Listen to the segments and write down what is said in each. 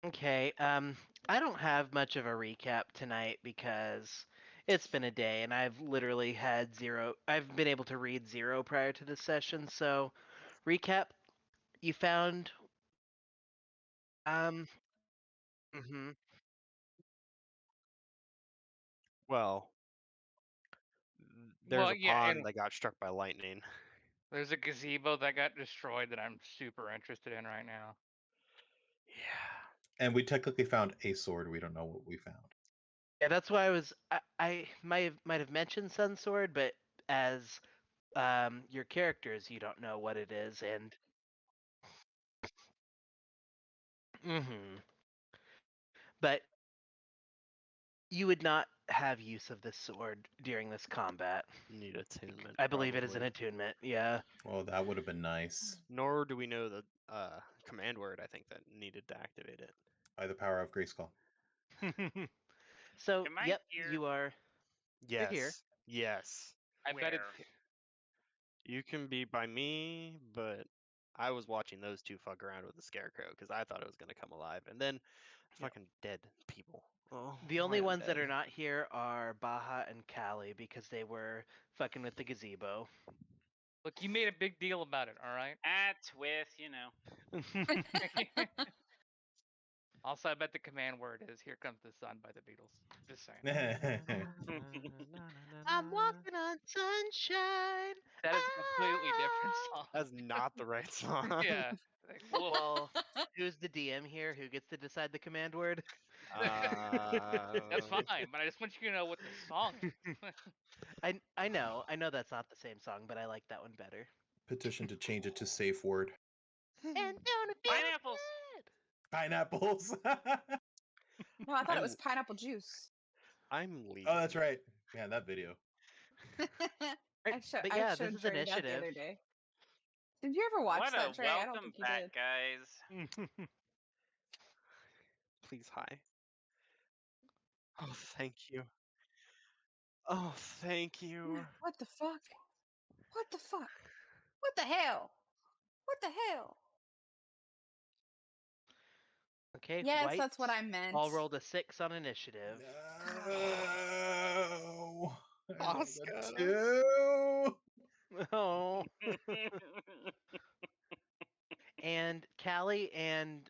Okay, I don't have much of a recap tonight because it's been a day and I've literally had zero. I've been able to read zero prior to this session. So, recap: you found um, hmm Well, there's Well, a yeah, pond and that got struck by lightning. there's a gazebo that got destroyed that I'm super interested in right now. Yeah. And we technically found a sword. We don't know what we found. yeah, that's why I might have mentioned Sun Sword, but as your characters, you don't know what it is, and but you would not have use of this sword during this combat. Need attunement, I believe it is an probably. attunement. Yeah. Well, that would have been nice. Nor do we know the command word, I think, that needed to activate it. By the power of Grayskull. So, Am I yep, here? you are. You're here. Yes. Yes. I bet Where? it's You can be by me, but I was watching those two fuck around with the scarecrow because I thought it was going to come alive. And then Yep. fucking dead people. Oh, The I only am ones that dead. are not here are Baja and Callie because they were fucking with the gazebo. look. You made a big deal about it. All right. With, Also, I bet the command word is "Here Comes the Sun" by the Beatles. Just saying. I'm walking on sunshine. That is a completely different song. That's not the right song. Yeah. Like, Well, who's the DM here? Who gets to decide the command word? that's Uh, fine, but I just want you to know what the song is. I know that's not the same song, but I like that one better. Petition to change it to safe word. And don't it feel Pineapples. good? Pineapples. No, I thought it I'm was pineapple juice. I'm leaving. Oh, that's right. Man, that video. Right, but I yeah, this showed is Trey that the initiative. other day. Did you ever watch What that, a Trey? I don't welcome think you back, did. guys. Please, hi. Oh, thank you. Oh, thank you. What the fuck? What the fuck? What the hell? What the hell? Okay, Yes, white. that's what I meant. All rolled a 6 on initiative. No. I rolled a Oscar. 2. Oh. And Callie and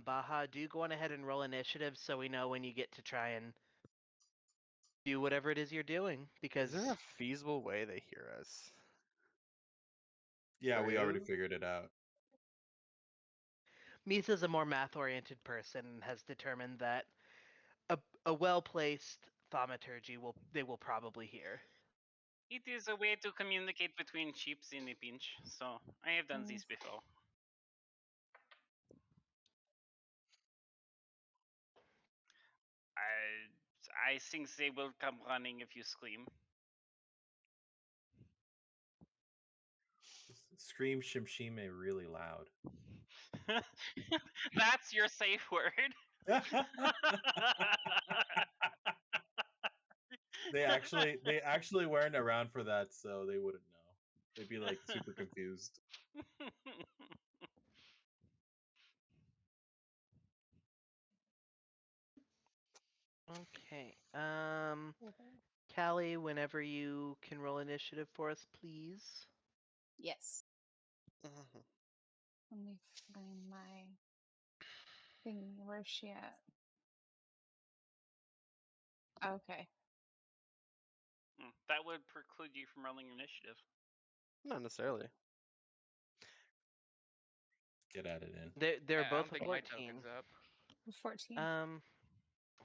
Baja, do go on ahead and roll initiative so we know when you get to try and do whatever it is you're doing. Because Is there a feasible way they hear us? Yeah, we already True. figured it out. Misa's a more math-oriented person and has determined that a well-placed thaumaturgy they will probably hear. It is a way to communicate between ships in a pinch, so I have done this before. I think they will come running if you scream. Scream Shimshime really loud. That's your safe word. they actually weren't around for that, so they wouldn't know. They'd be like super confused. Okay. Callie, whenever you can roll initiative for us, please. Yes. Mhm. Let me find my thing. Where's she at? Okay. That would preclude you from rolling initiative. Not necessarily. Get at it in. They're Yeah, I both don't a think my 14. token's up. 14.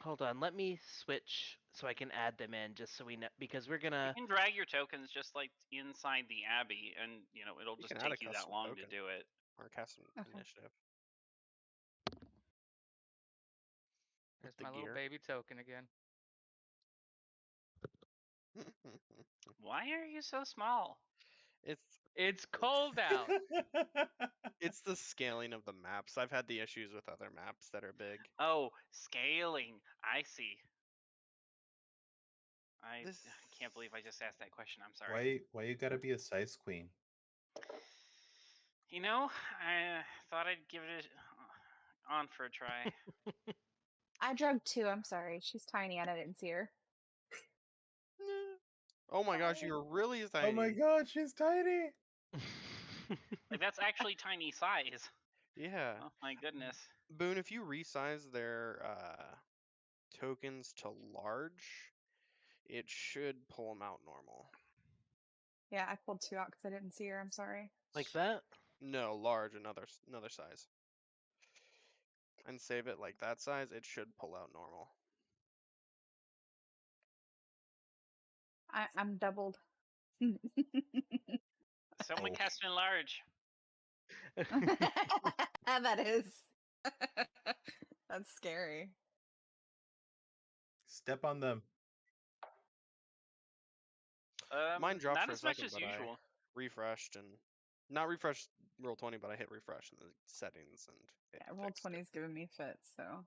Hold on. Let me switch so I can add them in, just so we know, because we're You gonna. can drag your tokens just like inside the abbey, and it'll You just can add a take you that custom long token to do it. or custom Okay. initiative. There's the my little gear. baby token again. Why are you so small? It's cold out. It's the scaling of the maps. I've had the issues with other maps that are big. Oh, scaling. I see. I can't believe I just asked that question. I'm sorry. Why you gotta be a size queen? I thought I'd give it on for a try. I drugged 2. I'm sorry. She's tiny and I didn't see her. Oh my gosh, you're really tiny. Oh my god, she's tiny. Like that's actually tiny size. Yeah. Oh my goodness. Boone, if you resize their tokens to large, it should pull them out normal. Yeah, I pulled 2 out because I didn't see her. I'm sorry. Like that? No, large, another size. And save it like that size, it should pull out normal. I'm doubled. Someone Oh. cast enlarge. That is. That's scary. Step on them. Mine dropped Not for a as much second, as but I usual. refreshed and not refreshed Roll20, but I hit refresh in the settings and it Yeah, roll fixed 20 it. is giving me fits, so.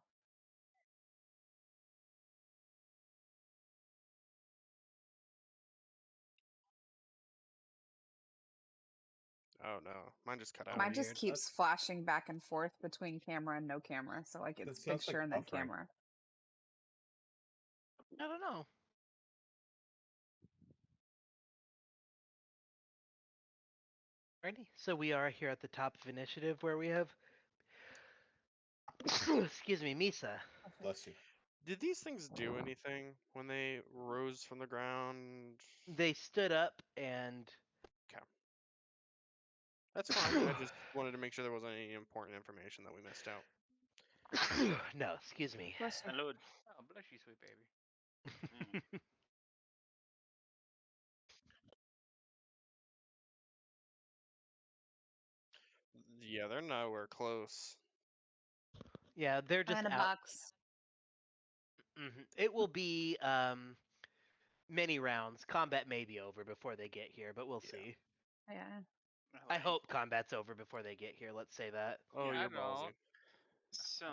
Oh no, mine just cut out. Mine just Weird. keeps flashing back and forth between camera and no camera. So, like, it's sounds like picture and then buffering. camera. I don't know. Alrighty, so we are here at the top of initiative where we have, excuse me, Misa. Bless you. Did these things do anything when they rose from the ground? They stood up and That's fine. I just wanted to make sure there wasn't any important information that we missed out. no, excuse me. Bless you. Salud. Oh, bless you, sweet baby. Yeah, they're nowhere close. Yeah, they're I'm just in a out. box. It will be many rounds. Combat may be over before they get here, but we'll Yeah. see. Yeah. I Alright. hope combat's over before they get here. Let's say that. Oh, Yeah, I you're know. ballsy. So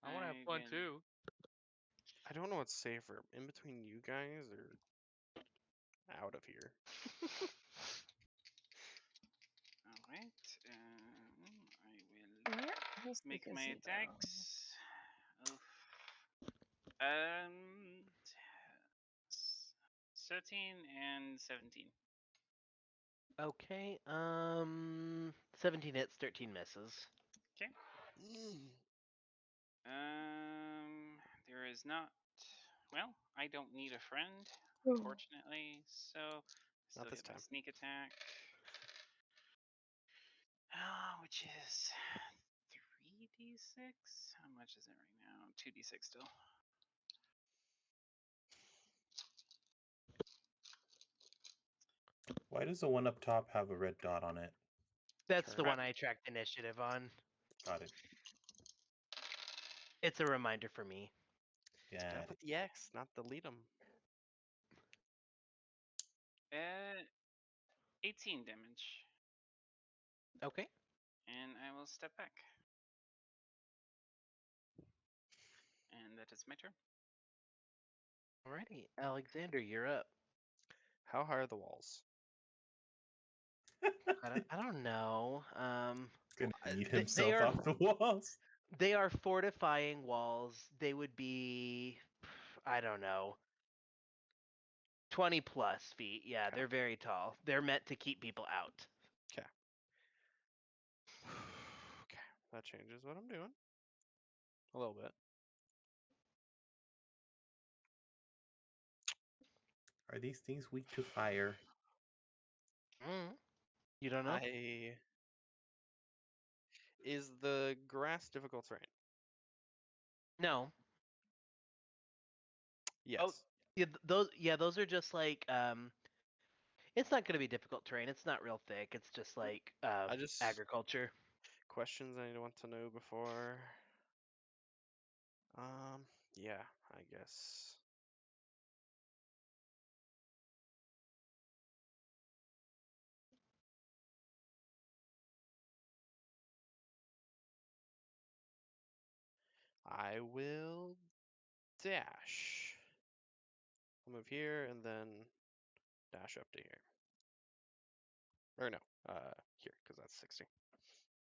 I want to have fun too. I don't know what's safer, in between you guys or out of here. Alright. I Where will is make the my gazebo? attacks. Oof. Um, 13 and 17. Okay. 17 hits, 13 misses. There is not. Well, I don't need a friend, Ooh. unfortunately. So still Not this get my time. sneak attack, which is 3d6. How much is it right now? 2d6 still. Why does the one up top have a red dot on it? That's the Turn. one I tracked initiative on. Got it. It's a reminder for me. Yeah. Gotta put the X, not delete them. 18 damage, Okay. and I will step back. And that is my turn. Alrighty, Alexander, you're up. How high are the walls? I don't know. Gonna Well, eat they himself are off the walls. they are fortifying walls. They would be, I don't know, 20 plus feet. Yeah, Okay. they're very tall. They're meant to keep people out. Okay, that changes what I'm doing. A little bit. Are these things weak to fire? You don't know? Is the grass difficult terrain? No. Yes. Oh, yeah, those are just like it's not going to be difficult terrain. It's not real thick. It's just like I just agriculture. questions I want to know before. Yeah, I guess. I will dash. I'll move here and then dash up to here. Or no, here, because that's 60.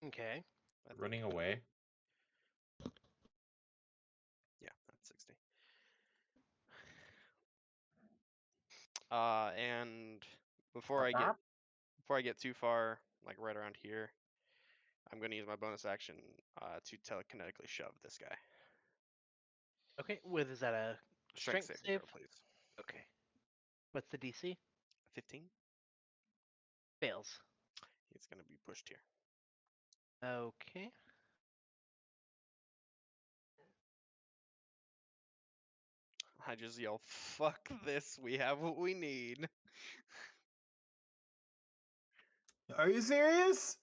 Okay. That's Running okay. away? And before I get too far, like right around here, I'm gonna use my bonus action to telekinetically shove this guy. Okay, is that a strength saving save? throw, please. Okay. What's the DC? 15. Fails. He's gonna be pushed here. Okay. I just yell, "Fuck this! We have what we need." Are you serious?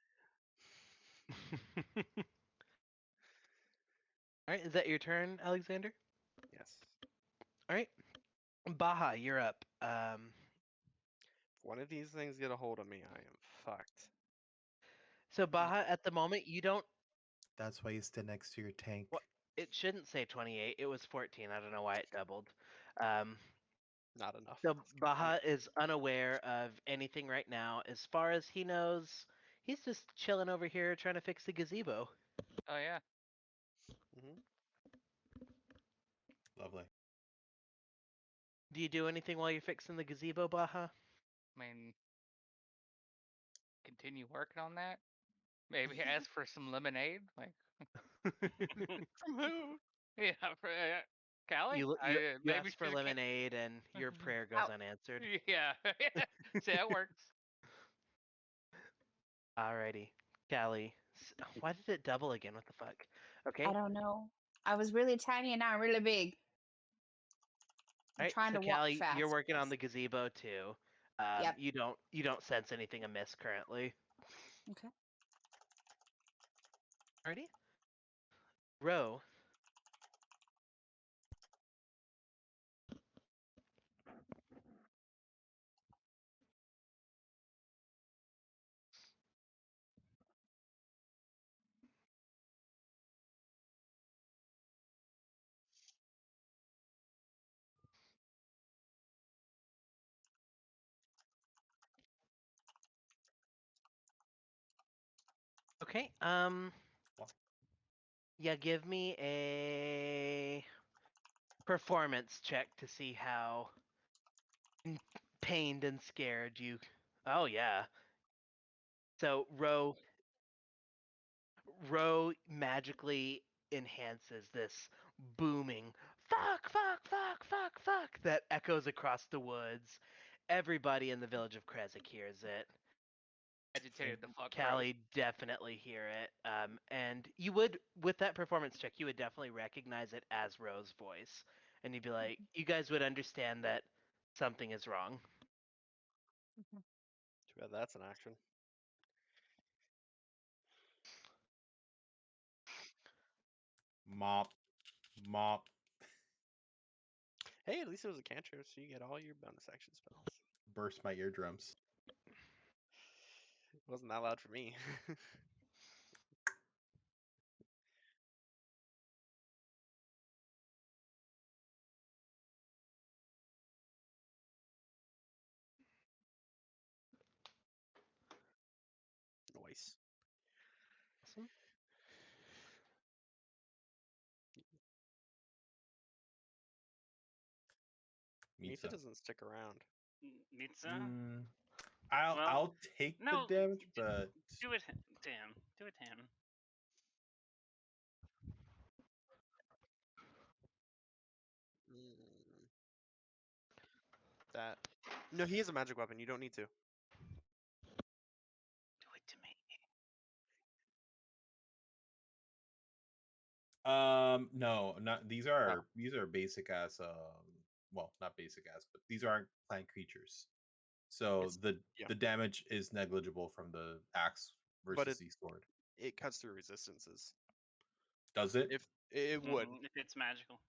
All right, is that your turn, Alexander? Yes. All right, Baja, you're up. If one of these things get a hold of me, I am fucked. So Baja, at the moment, you don't. That's why you stand next to your tank. What? It shouldn't say 28. It was 14. I don't know why it doubled. Um, Not enough. so Baja is unaware of anything right now. As far as he knows, he's just chilling over here trying to fix the gazebo. Oh yeah. Hmm. Lovely. Do you do anything while you're fixing the gazebo, Baja? I mean, continue working on that. Maybe ask for some lemonade. Like, From who? yeah, for, Callie. You Maybe ask for she's a lemonade and your prayer goes Ow. unanswered. Yeah. See, that works. Alrighty, Callie. Why did it double again? What the fuck? Okay. I don't know. I was really tiny and now I'm really big. I'm Alright, trying so to walk Callie, fast. you're working on the gazebo too. Yep. You don't sense anything amiss currently. Okay. Alrighty. Row. Okay. Yeah, give me a performance check to see how pained and scared you. Oh yeah. So Row magically enhances this booming fuck, fuck, fuck, fuck, fuck that echoes across the woods. Everybody in the village of Krezik hears it. Agitated the fuck, bro. Callie definitely hear it. And you would, with that performance check, you would definitely recognize it as Row's voice. And you'd be like, you guys would understand that something is wrong. Too bad that's an action. Mop. Mop. Hey, at least it was a cantrip, so you get all your bonus action spells. Burst my eardrums. It wasn't that loud for me. Noise. Awesome. Mita Mitza. doesn't stick around. Mitza? Mm, Well, I'll take no, the damage, but do it to him. Do it to him. Mm, that. No, he has a magic weapon. You don't need to. Do it to me. no, not these are basic ass well, not basic ass, but these aren't plant creatures. So It's yeah, the damage is negligible from the axe but versus the sword. it cuts through resistances. Does it? If it would, If it's magical.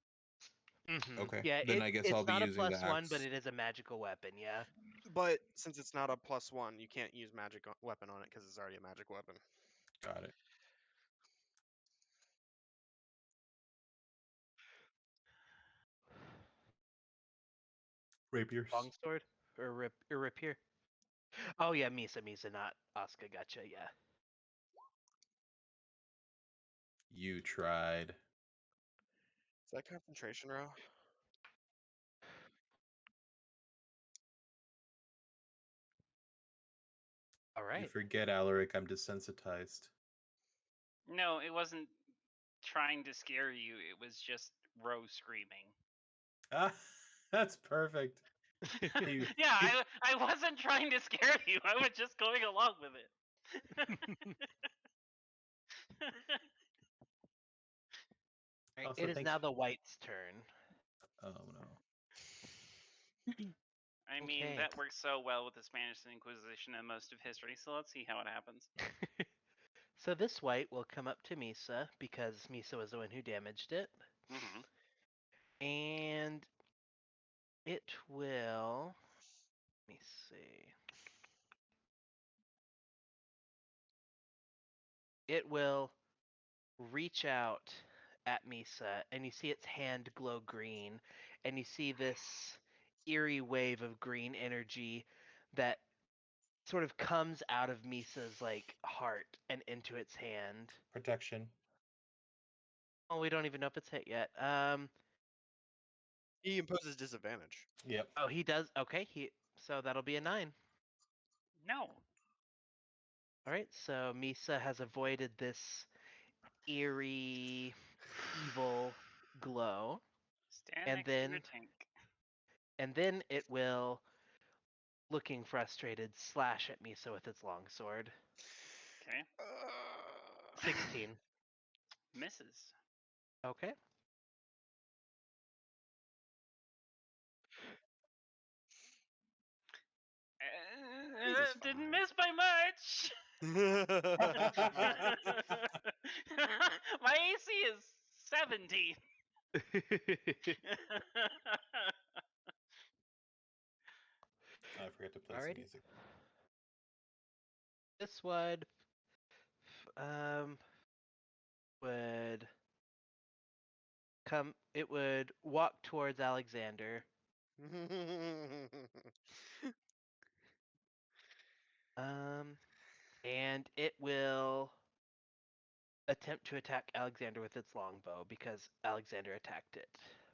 Okay. Yeah, Then I guess it's I'll be not a using the +1, but axe. it is a magical weapon. Yeah. but since it's not a +1, you can't use magic weapon on it because it's already a magic weapon. Got it. Rapiers. Longsword or rapier. Oh yeah, Misa, not Oscar. Gotcha. Yeah. You tried. Is that concentration row? All You right. forget, Alaric, I'm desensitized. No, it wasn't trying to scare you. It was just Ro screaming. Ah, that's perfect. You- Yeah, I wasn't trying to scare you. I was just going along with it. All right, Also, it is thanks now for- the white's turn. Oh no. I mean, Okay. that works so well with the Spanish Inquisition and most of history, so let's see how it happens. So this white will come up to Misa because Misa was the one who damaged it. Hmm. And it will. Let me see. It will reach out at Misa, and you see its hand glow green, and you see this eerie wave of green energy that sort of comes out of Misa's like heart and into its hand. Protection. Oh, we don't even know if it's hit yet. He imposes disadvantage. Yep. Oh, he does. Okay, so that'll be a 9. No. All right, so Misa has avoided this eerie, evil glow, Stand and next to the then it will, looking frustrated, slash at Misa with its longsword. Okay. 16. Misses. Okay. Jesus, Didn't fine. miss by much. My AC is 17. I forgot to play some Alrighty. music. This would come. It would walk towards Alexander. And it will attempt to attack Alexander with its longbow because Alexander attacked it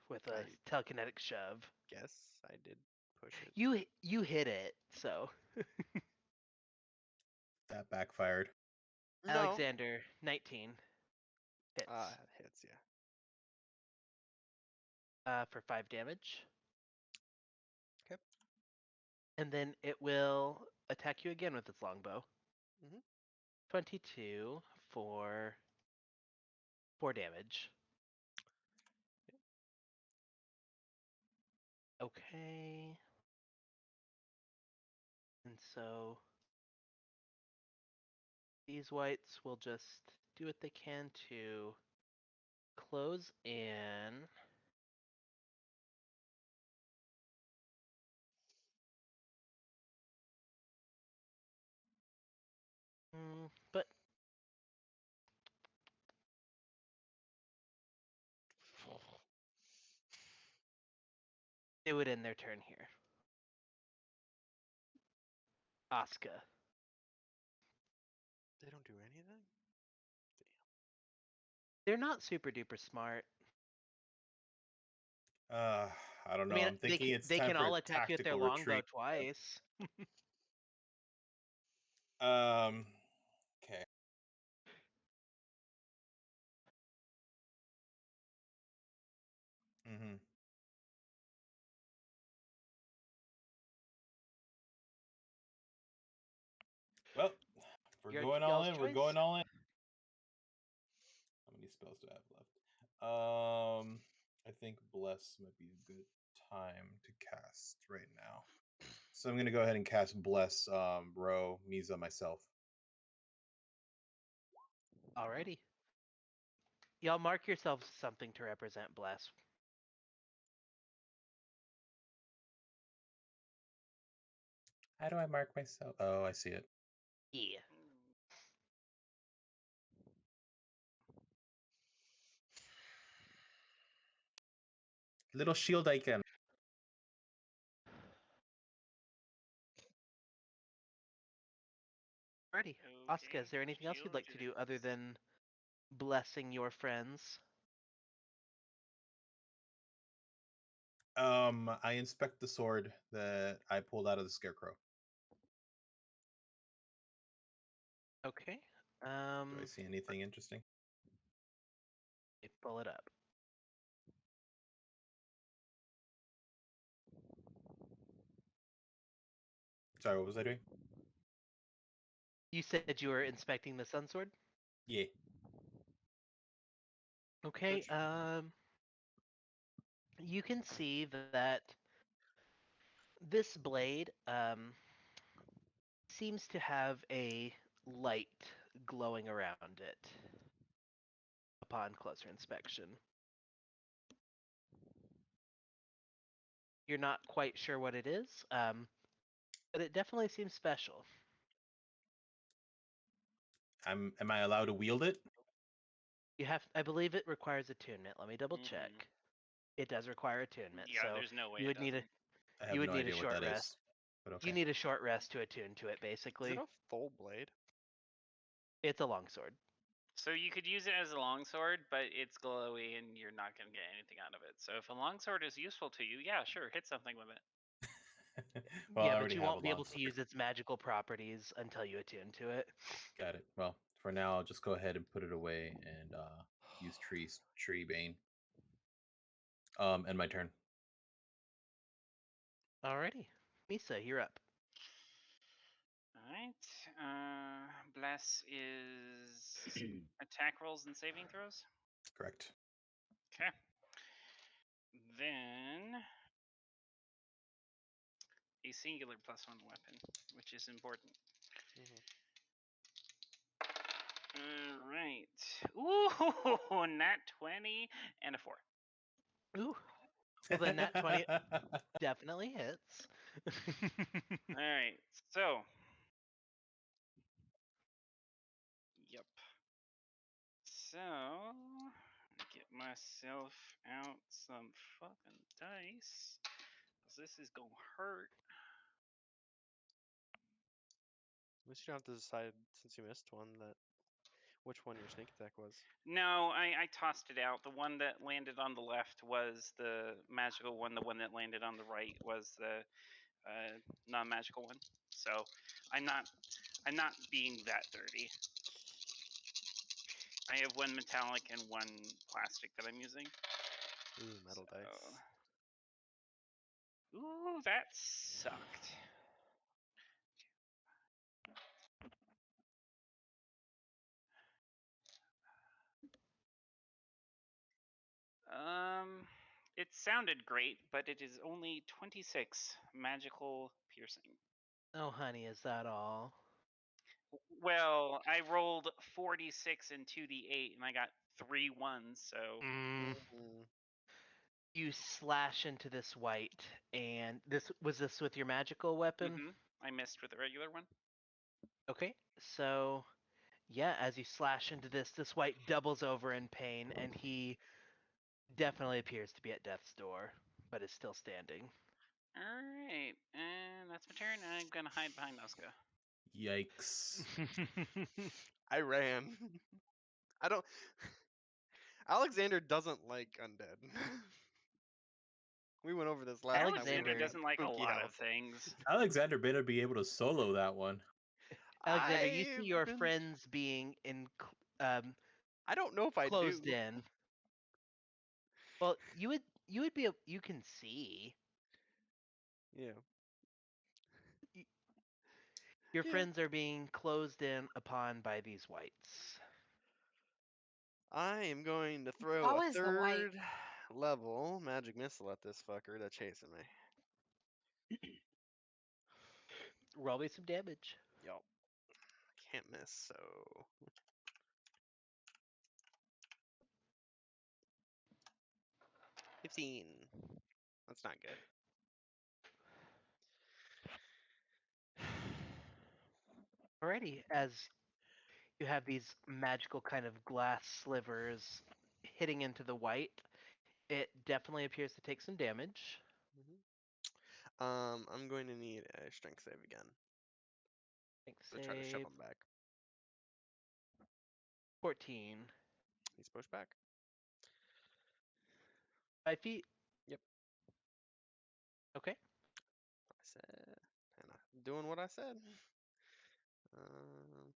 with a I- telekinetic shove. Guess I did push it. You hit it, so That backfired. No. Alexander 19 hits Hits, yeah. for 5 damage. Okay. And then it will attack you again with its longbow. Mhm. 22 for 4 damage. Okay. And so these whites will just do what they can to close in. But it would end their turn here. Asuka. They don't do anything? They're not super duper smart. I don't I know. mean, I'm thinking it's they time can for all a attack you with their tactical longbow retreat. twice. Okay. Mm-hmm. Well, if we're going all Y'all's in. We're choice. going all in. How many spells do I have left? I think Bless might be a good time to cast right now. So I'm gonna go ahead and cast Bless, Ro, Misa, myself. Alrighty. Y'all mark yourselves something to represent Bless. How do I mark myself? Oh, I see it. Yeah. Little shield icon. Alrighty. Asuka, is there anything else you'd like to do other than blessing your friends? I inspect the sword that I pulled out of the scarecrow. Okay. Do I see anything interesting? Pull it up. Sorry, what was I doing? You said you were inspecting the sun sword. Yeah. Okay. Which- You can see that this blade seems to have a light glowing around it upon closer inspection. You're not quite sure what it is, but it definitely seems special. Am I allowed to wield it? You have, I believe, it requires attunement. Let me double Mhm. check. It does require attunement, Yeah, so there's no way you it would need a doesn't. I you have would no need a idea what short that rest. is. But okay. You need a short rest to attune to it. Is Basically, it a full blade? it's a longsword. So you could use it as a longsword, but it's glowy and you're not going to get anything out of it. So if a longsword is useful to you, yeah, sure, hit something with it. Well, I Yeah, but already you have a won't be able to longsword. use its magical properties until you attune to it. Got it. Well, for now, I'll just go ahead and put it away and use tree bane. And my turn. Alrighty, Misa, you're up. Alright. Bless is attack rolls and saving throws. Correct. Okay. Then a singular +1 weapon, which is important. Mhm. Alright. Ooh, nat 20 and a 4. Ooh, well then that 20 definitely hits. Alright, so. Yep. So, get myself out some fucking dice. Cause this is gonna hurt. At least you don't have to decide, since you missed one, that which one your sneak attack was. No, I tossed it out. The one that landed on the left was the magical one. The one that landed on the right was the non-magical one. So I'm not being that dirty. I have one metallic and one plastic that I'm using. Ooh, metal dice. Ooh, that sucked. It sounded great, but it is only 26 magical piercing. Oh, honey, is that all? Well, I rolled 46 and 2d8, and I got 3 ones, so. Mm. You slash into this white, and this with your magical weapon? I missed with the regular one. Okay, so yeah, as you slash into this white doubles over in pain, and he definitely appears to be at death's door, but is still standing. Alright, and that's my turn. I'm gonna hide behind Oscar. Yikes. I ran. I don't. Alexander doesn't like undead. We went over this last time. Alexander Alexander- doesn't like a Spooky lot house. of things. Alexander better be able to solo that one. Alexander, you see your I've been- friends being I don't know if I closed do. in. Well, you would be you can see Yeah. your Yeah. friends are being closed in upon by these whites. I am going to throw a always the white. third level magic missile at this fucker that's chasing me. Roll me some damage. Yup. Can't miss, so. 15. That's not good. Alrighty, as you have these magical kind of glass slivers hitting into the white, it definitely appears to take some damage. I'm going to need a strength save again Think to try to shove save him back. 14. He's pushed back. 5 feet. Yep. Okay. I said, and I'm doing what I said. Um,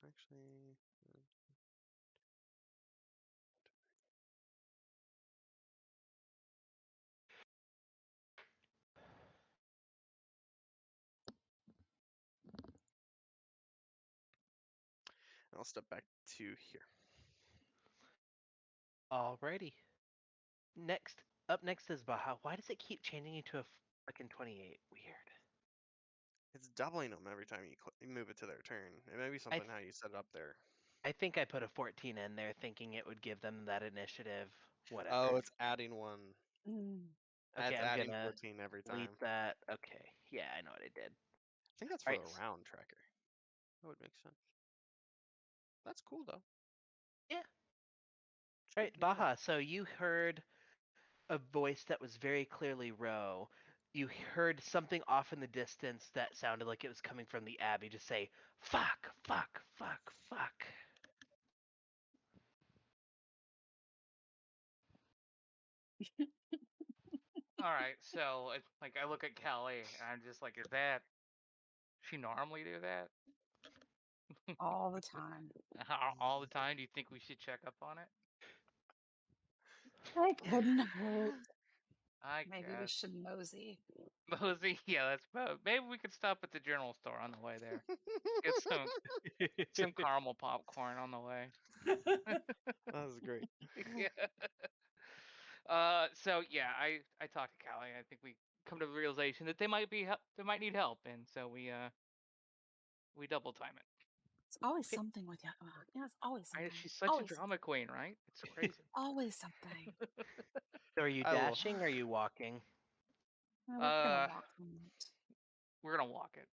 Actually, I'll step back to here. Alrighty. Up next is Baha. Why does it keep changing you to a fucking 28? Weird. It's doubling them every time you move it to their turn. It may be something how you set it up there. I think I put a 14 in there thinking it would give them that initiative. Whatever. Oh, it's adding one. Mm. Okay, It's I'm adding gonna 14 every time. delete that. Okay. Yeah, I know what I did. I think that's for Right. the round tracker. That would make sense. That's cool though. Yeah. It's Right, good to know. Baha. So you heard a voice that was very clearly Ro. You heard something off in the distance that sounded like it was coming from the Abbey. Just say, "Fuck, fuck, fuck, fuck." All right, so it's like I look at Callie and I'm just like, is that she normally do that All the time. all the time? Do you think we should check up on it? I couldn't hurt. I Maybe we guess. should mosey. Mosey, yeah, that's about. Maybe we could stop at the general store on the way there. Get some caramel popcorn on the way. That was great. Yeah. So yeah, I talked to Callie. I think we come to the realization that they might need help, and so we double time it. It's always Okay. something with you. Yeah, it's always I, something. she's such a Always, drama queen, right? It's crazy. always something. So are you I will- dashing or are you walking? We're gonna Uh, walk on it. we're gonna walk it.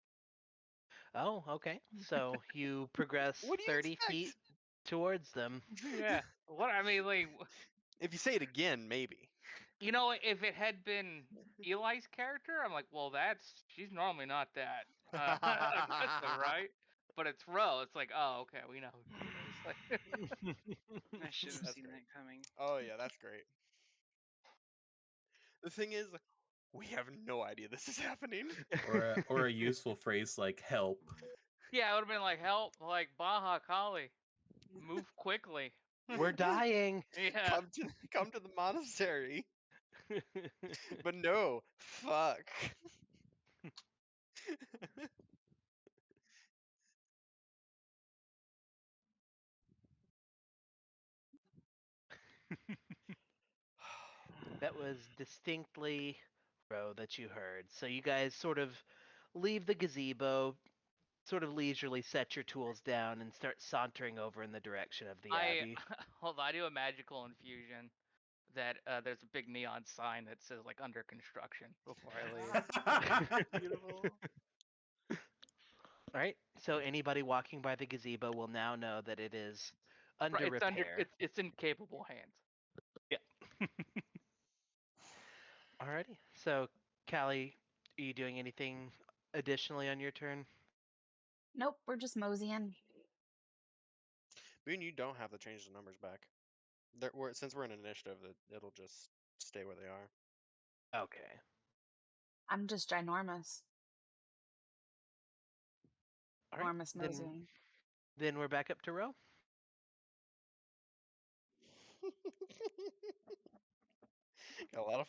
Oh, okay. So you progress What do you 30 expect? feet towards them. Yeah. What I mean, like, If you say it again, maybe. you know, if it had been Eli's character, I'm like, well, she's normally not that aggressive, right? But it's Ro. It's like, oh, okay, we know who she is. Like, I should have That's seen great. that coming. Oh yeah, that's great. The thing is, we have no idea this is happening. Or a useful phrase like help. yeah, it would have been like, help, like Baja Kali, move quickly. We're dying. Yeah. Come to the monastery. But no, fuck. That was distinctly Ro that you heard. So you guys sort of leave the gazebo, sort of leisurely set your tools down, and start sauntering over in the direction of the I Abbey. hold on, I do a magical infusion that there's a big neon sign that says like under construction before I leave. Beautiful. All right. So anybody walking by the gazebo will now know that it is under Right, repair. it's in capable hands. Yeah. Alrighty. So, Callie, are you doing anything additionally on your turn? Nope, we're just moseying. Me and you don't have to change the numbers back. Since we're in initiative, it'll just stay where they are. Okay. I'm just ginormous. All right. Enormous Then, moseying. then we're back up to row. Got a lot of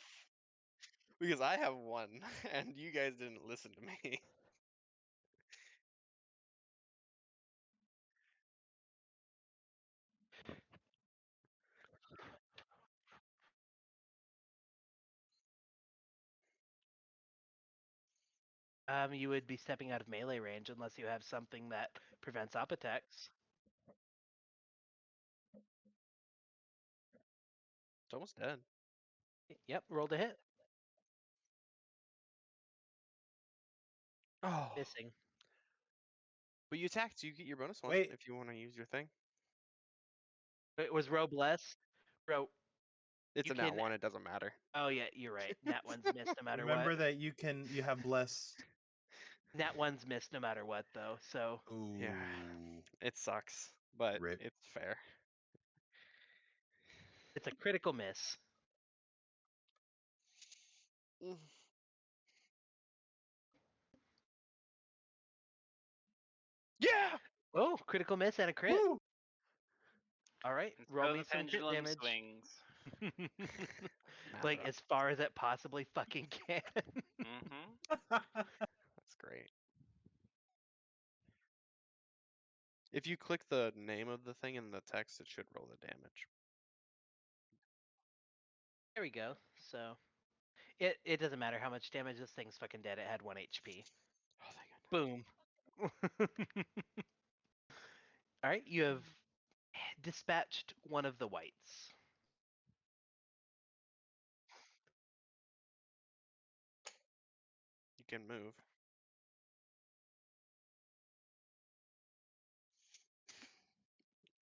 because I have one, and you guys didn't listen to me. You would be stepping out of melee range unless you have something that prevents up attacks. It's almost dead. Yep. Roll to hit. Oh, Missing. but you attacked, so you get your bonus one Wait. if you want to use your thing. It was row blessed. Row. It's You a nat can- one. It doesn't matter. Oh yeah, you're right. Nat one's missed no matter Remember what. that you have bless. Nat one's missed no matter what though. So Ooh. Yeah, it sucks, but Rip. it's fair. it's a critical miss. Mm. Yeah. Oh, critical miss and a crit. Woo! All right, And roll so me the some crit pendulum damage. swings. Like Math as far as it possibly fucking can. Mm-hmm. That's great. If you click the name of the thing in the text, it should roll the damage. There we go. So it doesn't matter how much damage this thing's fucking dead. It had 1 HP. Oh, thank goodness. Boom. All right, you have dispatched one of the wights. You can move.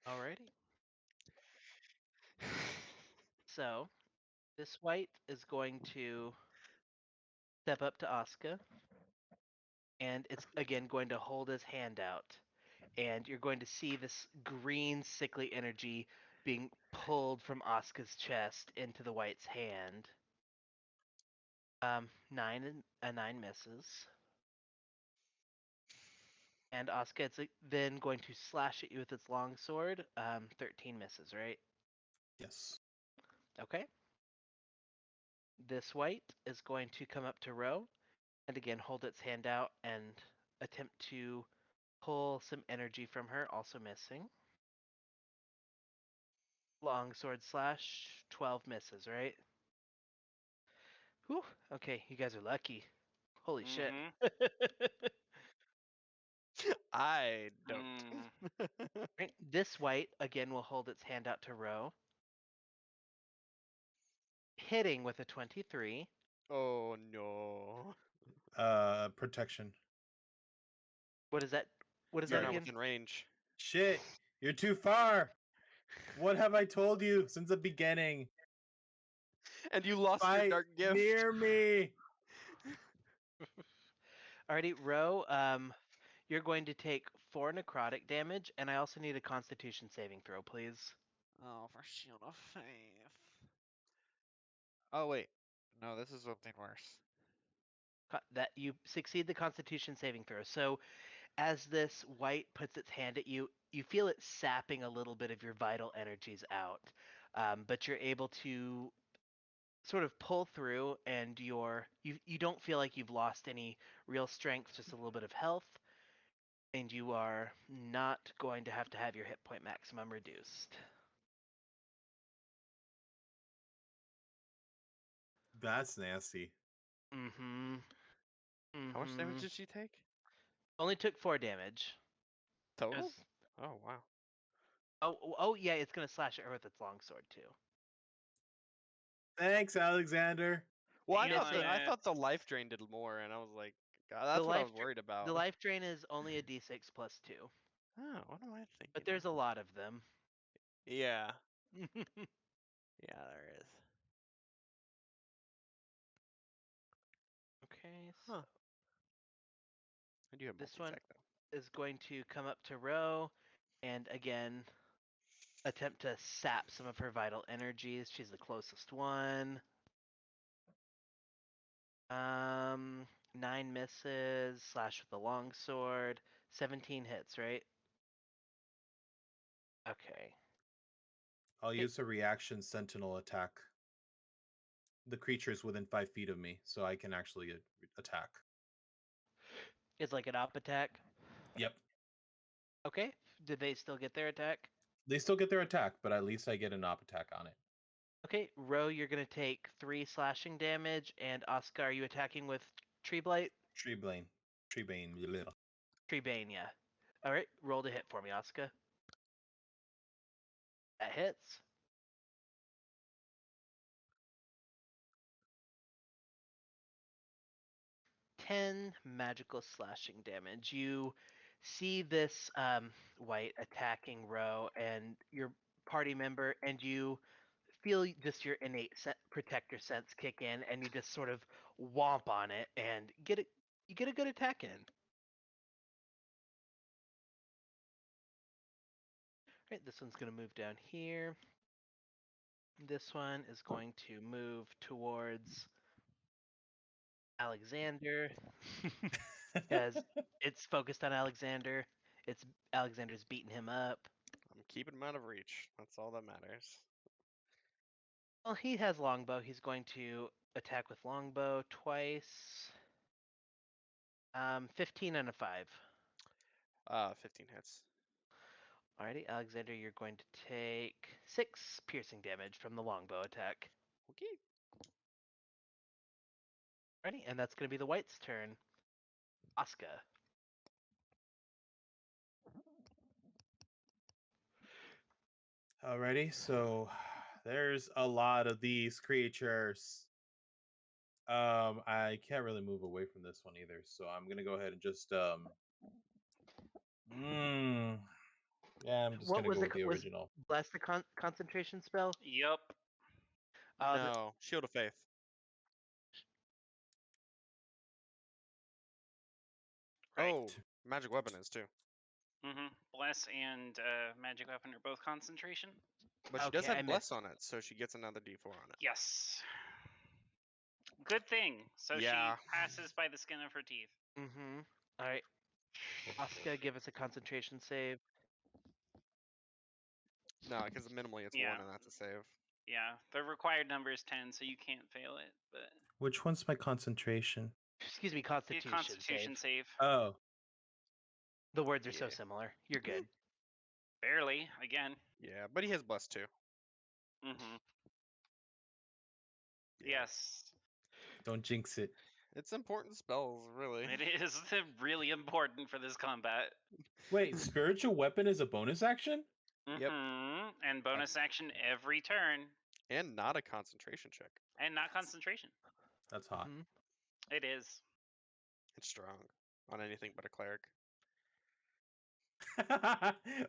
Alrighty. So this wight is going to step up to Asuka, and it's again going to hold his hand out. And you're going to see this green sickly energy being pulled from Asuka's chest into the wight's hand. 9 misses. And Asuka, it's then going to slash at you with its long sword. 13 misses, right? Yes. Okay. This wight is going to come up to Ro, and again hold its hand out and attempt to pull some energy from her, also missing. Long sword slash, 12 misses, right? Whew. Okay, you guys are lucky. Holy shit. I don't. Mm. Right, this wight again will hold its hand out to Ro, hitting with a 23. Oh no. Protection. What is that? What is You're that not again? within range. Shit, you're too far. What have I told you since the beginning? And you lost your Fight dark gift. near me. Alrighty, Ro, you're going to take 4 necrotic damage, and I also need a Constitution saving throw, please. Oh, for shield of faith. Oh wait. No, this is something worse. That you succeed the Constitution saving throw. So, as this wight puts its hand at you, you feel it sapping a little bit of your vital energies out, but you're able to sort of pull through, and you don't feel like you've lost any real strength, just a little bit of health, and you are not going to have your hit point maximum reduced. That's nasty. Mm-hmm. How much damage Mm-hmm. did she take? Only took 4 damage. It Total? was- Oh wow. oh yeah, it's gonna slash at her with its longsword too. Thanks, Alexander. Well, I Feeling thought it. the life drain did more, and I was like, God, The that's what I was life worried about. the life drain is only a d6 plus 2, Oh, what am I thinking? but there's a lot of them. Yeah, yeah, there is. Okay, so Huh. I do have this one multi-attack though. is going to come up to Ro, and again attempt to sap some of her vital energies. She's the closest one. 9 misses, slash with the longsword, 17 hits, right? Okay. I'll Hey. use a reaction sentinel attack. The creature is within 5 feet of me, so I can actually attack. It's like an op attack. Yep. Okay. Did they still get their attack? They still get their attack, but at least I get an op attack on it. Okay, Ro, you're gonna take 3 slashing damage, and Oscar, are you attacking with Tree Blight? Tree Bane. Tree Bane. Little. Tree Bane, yeah. Alright, roll to hit for me, Oscar. That hits. Ten magical slashing damage. You see this wight attacking Ro and your party member, and you feel just your innate protector sense kick in, and you just sort of womp on it and you get a good attack in. Right, this one's going to move down here. This one is going to move towards Alexander because it's focused on Alexander. It's Alexander's beating him up. I'm keeping him out of reach. That's all that matters. Well, he has longbow. He's going to attack with longbow twice. 15 and a 5. 15 hits. Alrighty, Alexander, you're going to take 6 piercing damage from the longbow attack. Okay. Alrighty, and that's going to be the white's turn. Asuka. Alrighty, so there's a lot of these creatures. I can't really move away from this one either, so I'm gonna go ahead and just yeah, I'm just What gonna was go the with the was original. bless the concentration spell? Yup. No, Shield of Faith. Right. Oh, magic weapon is too. Bless and magic weapon are both concentration. But she does Okay, I have missed. bless on it, so she gets another D4 on it. Yes. Good thing. So Yeah. she passes by the skin of her teeth. Mm-hmm. Alright. Asuka, give us a concentration save. No, because minimally it's Yeah. 1 and that's a save. Yeah, the required number is 10, so you can't fail it. But Which one's my concentration? Excuse me, the constitution, Constitution save. save. Oh, The words are so Yeah. similar. You're good. Barely, again. Yeah, but he has bless too. Mm-hmm. Yeah. Yes. don't jinx it. It's important spells, really. It is really important for this combat. Wait, spiritual weapon is a bonus action? Yep. And bonus action every turn. And not a concentration check. And not concentration. That's hot. Mhm. It is. It's strong on anything but a cleric.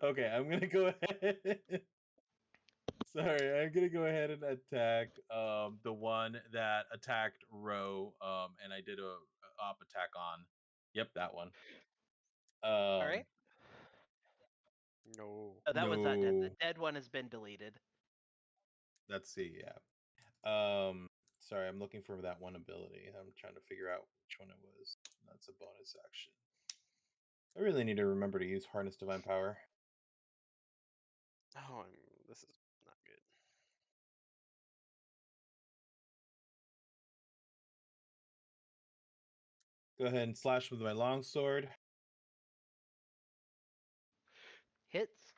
Okay, I'm gonna go ahead. Sorry, I'm gonna go ahead and attack the one that attacked Ro, and I did a op attack on. Yep, that one. Alright. No. Oh, that one's not dead. The No. dead one has been deleted. Let's see, yeah. Sorry, I'm looking for that one ability. I'm trying to figure out which one it was. That's a bonus action. I really need to remember to use Harness Divine Power. Oh, this is not good. Go ahead and slash with my longsword. Hits.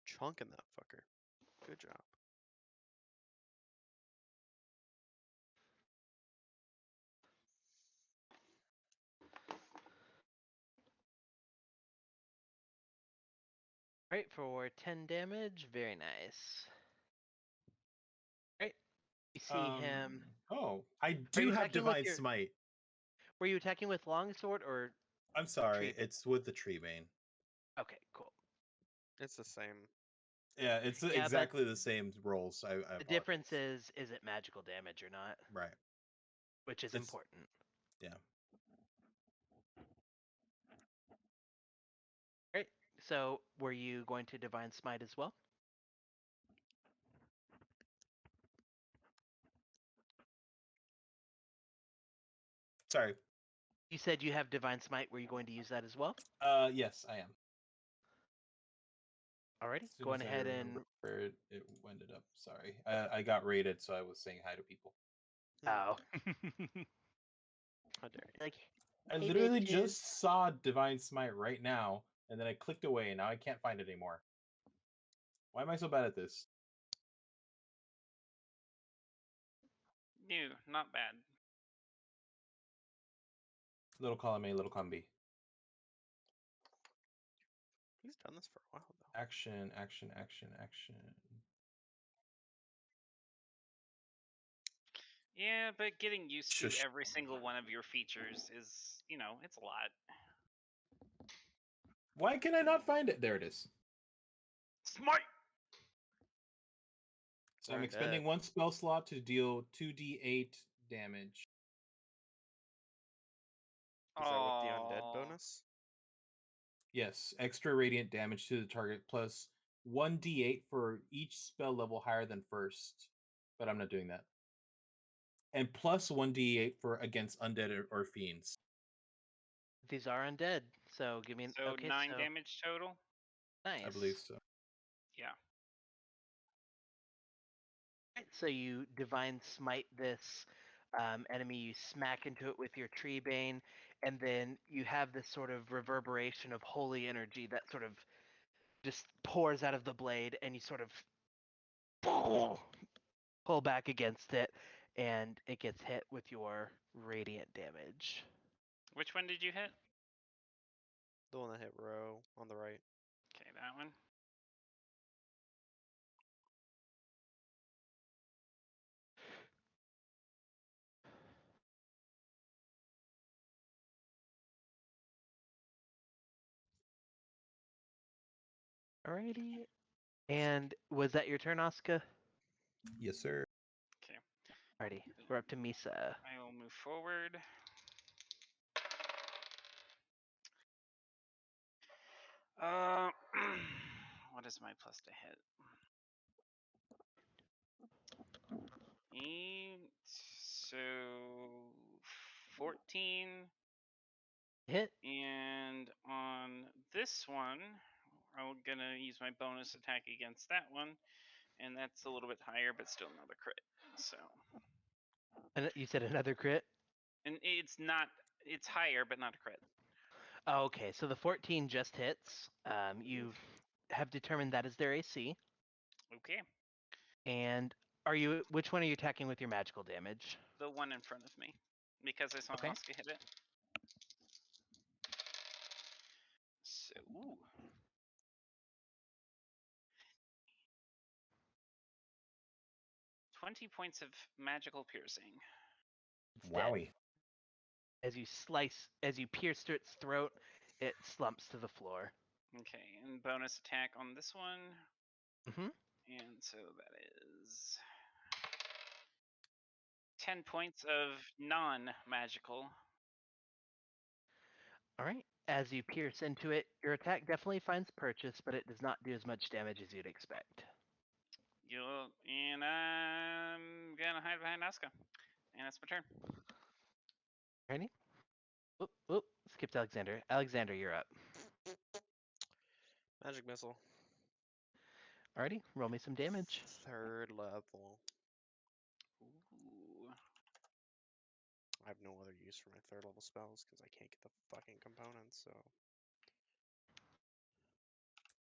Chunking that fucker. Good job. Right, for 10 damage. Very nice. Right. You see him. Oh, I Are do you have attacking with Divine your- Smite. Were you attacking with longsword or? I'm sorry, Tree Bane? it's with the Tree Bane. Okay, cool. It's the same. Yeah, it's Yeah, but exactly the same rolls. I The difference is it magical damage or not, right. which is It's- important. Yeah. Right. So, were you going to divine smite as well? Sorry. You said you have divine smite. Were you going to use that as well? Yes, I am. Alrighty. As soon Going as I ahead remember and. where it ended up. Sorry, I got raided, so I was saying hi to people. Oh. How dare you? Like. I "Hey, literally bitches." just saw Divine Smite right now, and then I clicked away, and now I can't find it anymore. Why am I so bad at this? New, not bad. Little column A, little column B. He's done this for a while though. Action, action, action, action. Yeah, but getting used to Shush. every single one of your features is, it's a lot. Why can I not find it? There it is. Smart! So I'm Alright, expending one spell slot to deal 2d8 damage. Is that with the undead bonus? Yes, extra radiant damage to the target plus 1d8 for each spell level higher than first. but I'm not doing that. And plus 1d8 for against undead or fiends. These are undead, so give me an So okay. 9 So damage total. nice. I believe so. Yeah. Right, so you divine smite this enemy, you smack into it with your tree bane, and then you have this sort of reverberation of holy energy that sort of just pours out of the blade, and you sort of pull back against it, and it gets hit with your radiant damage. Which one did you hit? The one that hit Row on the right. Okay, that one. Alrighty. And was that your turn, Asuka? Yes, sir. Okay. Alrighty, we're up to Misa. I will move forward. What is my plus to hit? 8, so 14. Hit. And on this one, I'm gonna use my bonus attack against that one, and that's a little bit higher, but still another crit. So, You said another crit? and it's higher, but not a crit. Oh, okay, so the 14 just hits. You have determined that is their AC. Okay, And which one are you attacking with your magical damage? the one in front of me, because I saw Okay. Oscar hit it. So, 20 points of magical piercing. It's dead. Wowie. As you pierce through its throat, it slumps to the floor. Okay, and bonus attack on this one. Mm-hmm. And so that is 10 points of non-magical. All right. As you pierce into it, your attack definitely finds purchase, but it does not do as much damage as you'd expect. And I'm gonna hide behind Asuka. And that's my turn. Ready? Oop, skipped Alexander. Alexander, you're up. Magic missile. Alrighty, roll me some damage. 3rd level. Ooh. I have no other use for my 3rd level spells because I can't get the fucking components, so.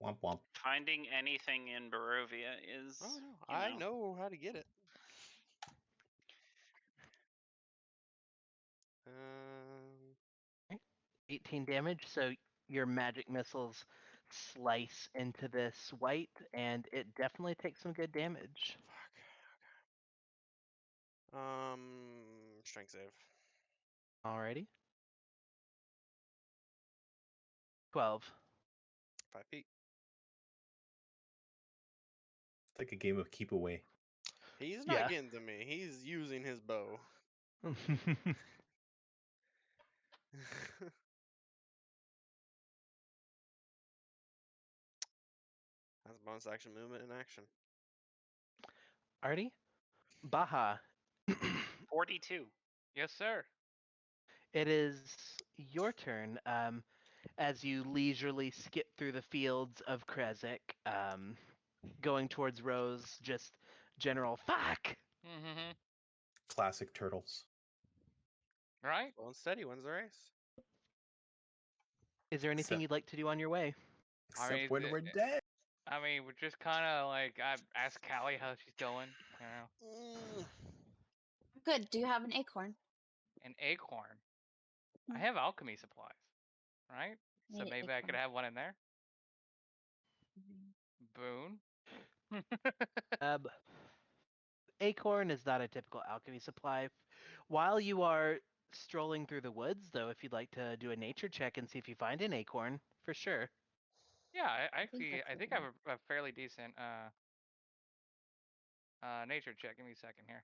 Womp womp. Finding anything in Barovia is. Oh no, I know how to get it. 18 damage, so your magic missiles slice into this white, and it definitely takes some good damage. Fuck. Strength save. Alrighty. 12. 5 feet. It's like a game of keep away. He's not Yeah. getting to me. He's using his bow. That's bonus action movement in action. Alrighty. Baha. 42. Yes, sir. It is your turn. As you leisurely skip through the fields of Krezik, going towards Rose, just general fuck. Mm-hmm. Classic turtles. Right? Slow and steady wins the race. Is there anything Except- you'd like to do on your way? Except mean, when we're dead. I mean, we're just kind of like I asked Callie how she's doing. You know, Good. Do you have an acorn? an acorn. I Hmm. have alchemy supplies, right? I So need an maybe I could acorn. have one in there. Mhm. Boon. Um, acorn is not a typical alchemy supply. While you are strolling through the woods, though, if you'd like to do a nature check and see if you find an acorn, for sure. Yeah, I think that's I think I have a fairly decent nature check. Give me a second here.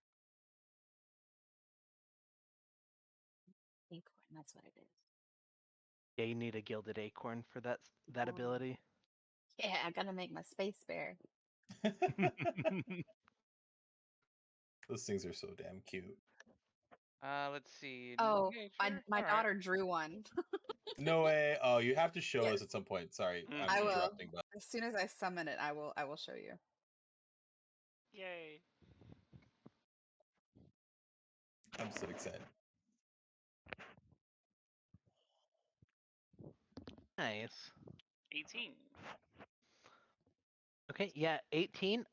Acorn. That's what it is. Yeah, you need a gilded acorn for that Oh. ability. Yeah, I gotta make my space bear. Those things are so damn cute. Let's see. Oh, Nature. my All right. daughter drew one. No way. Oh, you have to show us Yes. at some point. Sorry, Mm. I'm I will. interrupting, but As soon as I summon it, I will show you. Yay. I'm so excited. Nice. 18. Okay, yeah, 18.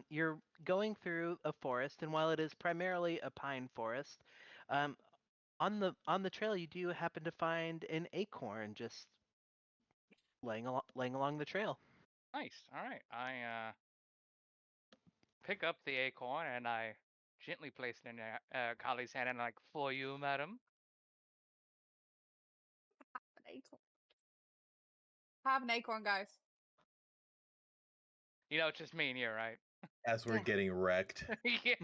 You're going through a forest, and while it is primarily a pine forest, um, on the trail you do happen to find an acorn just laying along the trail. Nice. All right. I pick up the acorn and I gently place it in Kali's hand and like, for you, madam. An acorn. Have an acorn, guys. You know, it's just me and you, right? As we're Yeah. getting wrecked, Yeah.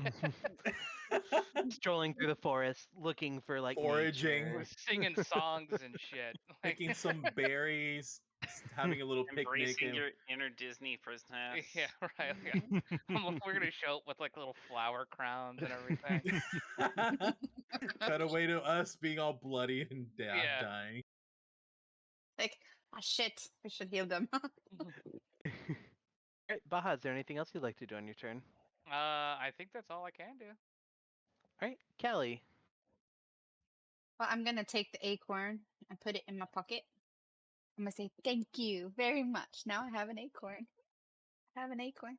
Strolling through the forest looking for like Foraging. nature. We're singing songs and shit. Like, picking some berries, having a little picnic, Embracing and your inner Disney princess. yeah, right. Yeah. We're gonna show up with like little flower crowns and everything. cut away to us being all bloody and Yeah. dying. Like, ah, shit. I should heal them. Alright, Baha, is there anything else you'd like to do on your turn? I think that's all I can do. Alright, Callie. Well, I'm gonna take the acorn and put it in my pocket. I'm gonna say thank you very much. Now I have an acorn. I have an acorn.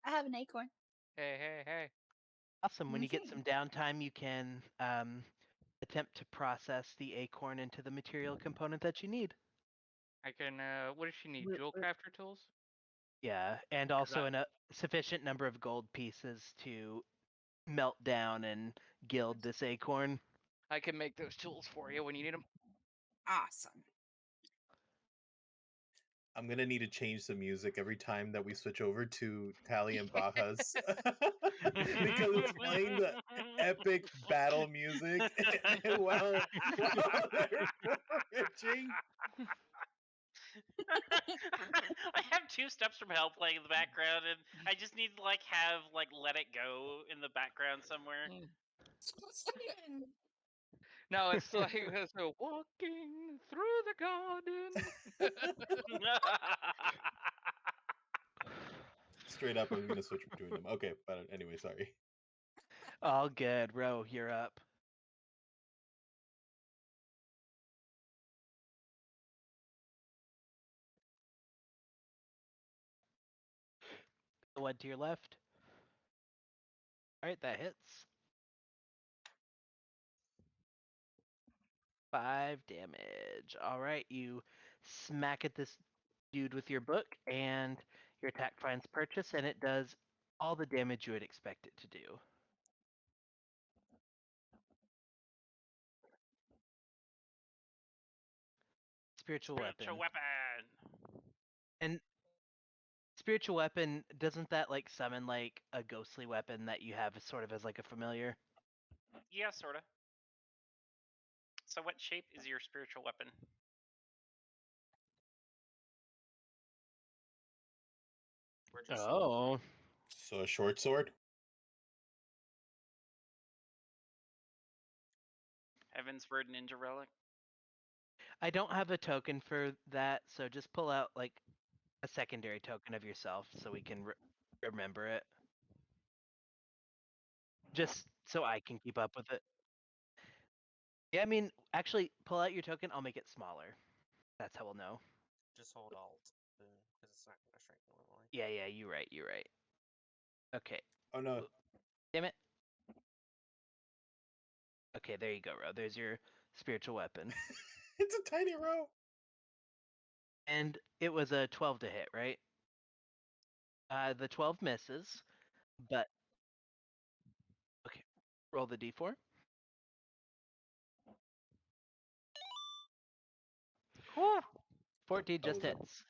I have an acorn. Hey, hey, hey. Awesome. When you get Mhm. some downtime, you can attempt to process the acorn into the material component that you need. I can. What does she need? Wh- Jewel wh- crafter tools? Yeah, and 'Cause also a sufficient number of gold pieces to melt down and gild this acorn. I can make those tools for you when you need them. Awesome. I'm gonna need to change the music every time that we switch over to Tally and Baja's because it's playing the epic battle music while they're foraging. I have two steps from hell playing in the background, and I just need to like have like Let It Go in the background somewhere. No, it's like it's a walking through the garden. Straight up, I'm gonna switch between them. Okay, but anyway, sorry. All good. Ro, you're up. The one to your left. Alright, that hits. 5 damage. Alright, you smack at this dude with your book, and your attack finds purchase, and it does all the damage you would expect it to do. Spiritual Spiritual weapon. weapon. And spiritual weapon, doesn't that like summon like a ghostly weapon that you have sort of as like a familiar? Yeah, sorta. So, what shape is your spiritual weapon? Oh. So a short sword. Heaven's Word Ninja Relic. I don't have a token for that, so just pull out like a secondary token of yourself so we can remember it. Just so I can keep up with it. Yeah, I mean, actually, pull out your token. I'll make it smaller. That's how we'll know. Just hold Alt, because it's not going to shrink normally. Yeah, you're right. You're right. Okay. Oh no. Oop, damn it. Okay, there you go, Ro. There's your spiritual weapon. It's a tiny row. And it was a 12 to hit, right? The 12 misses, but okay. Roll the d4. Whew. 14 That just was a hits.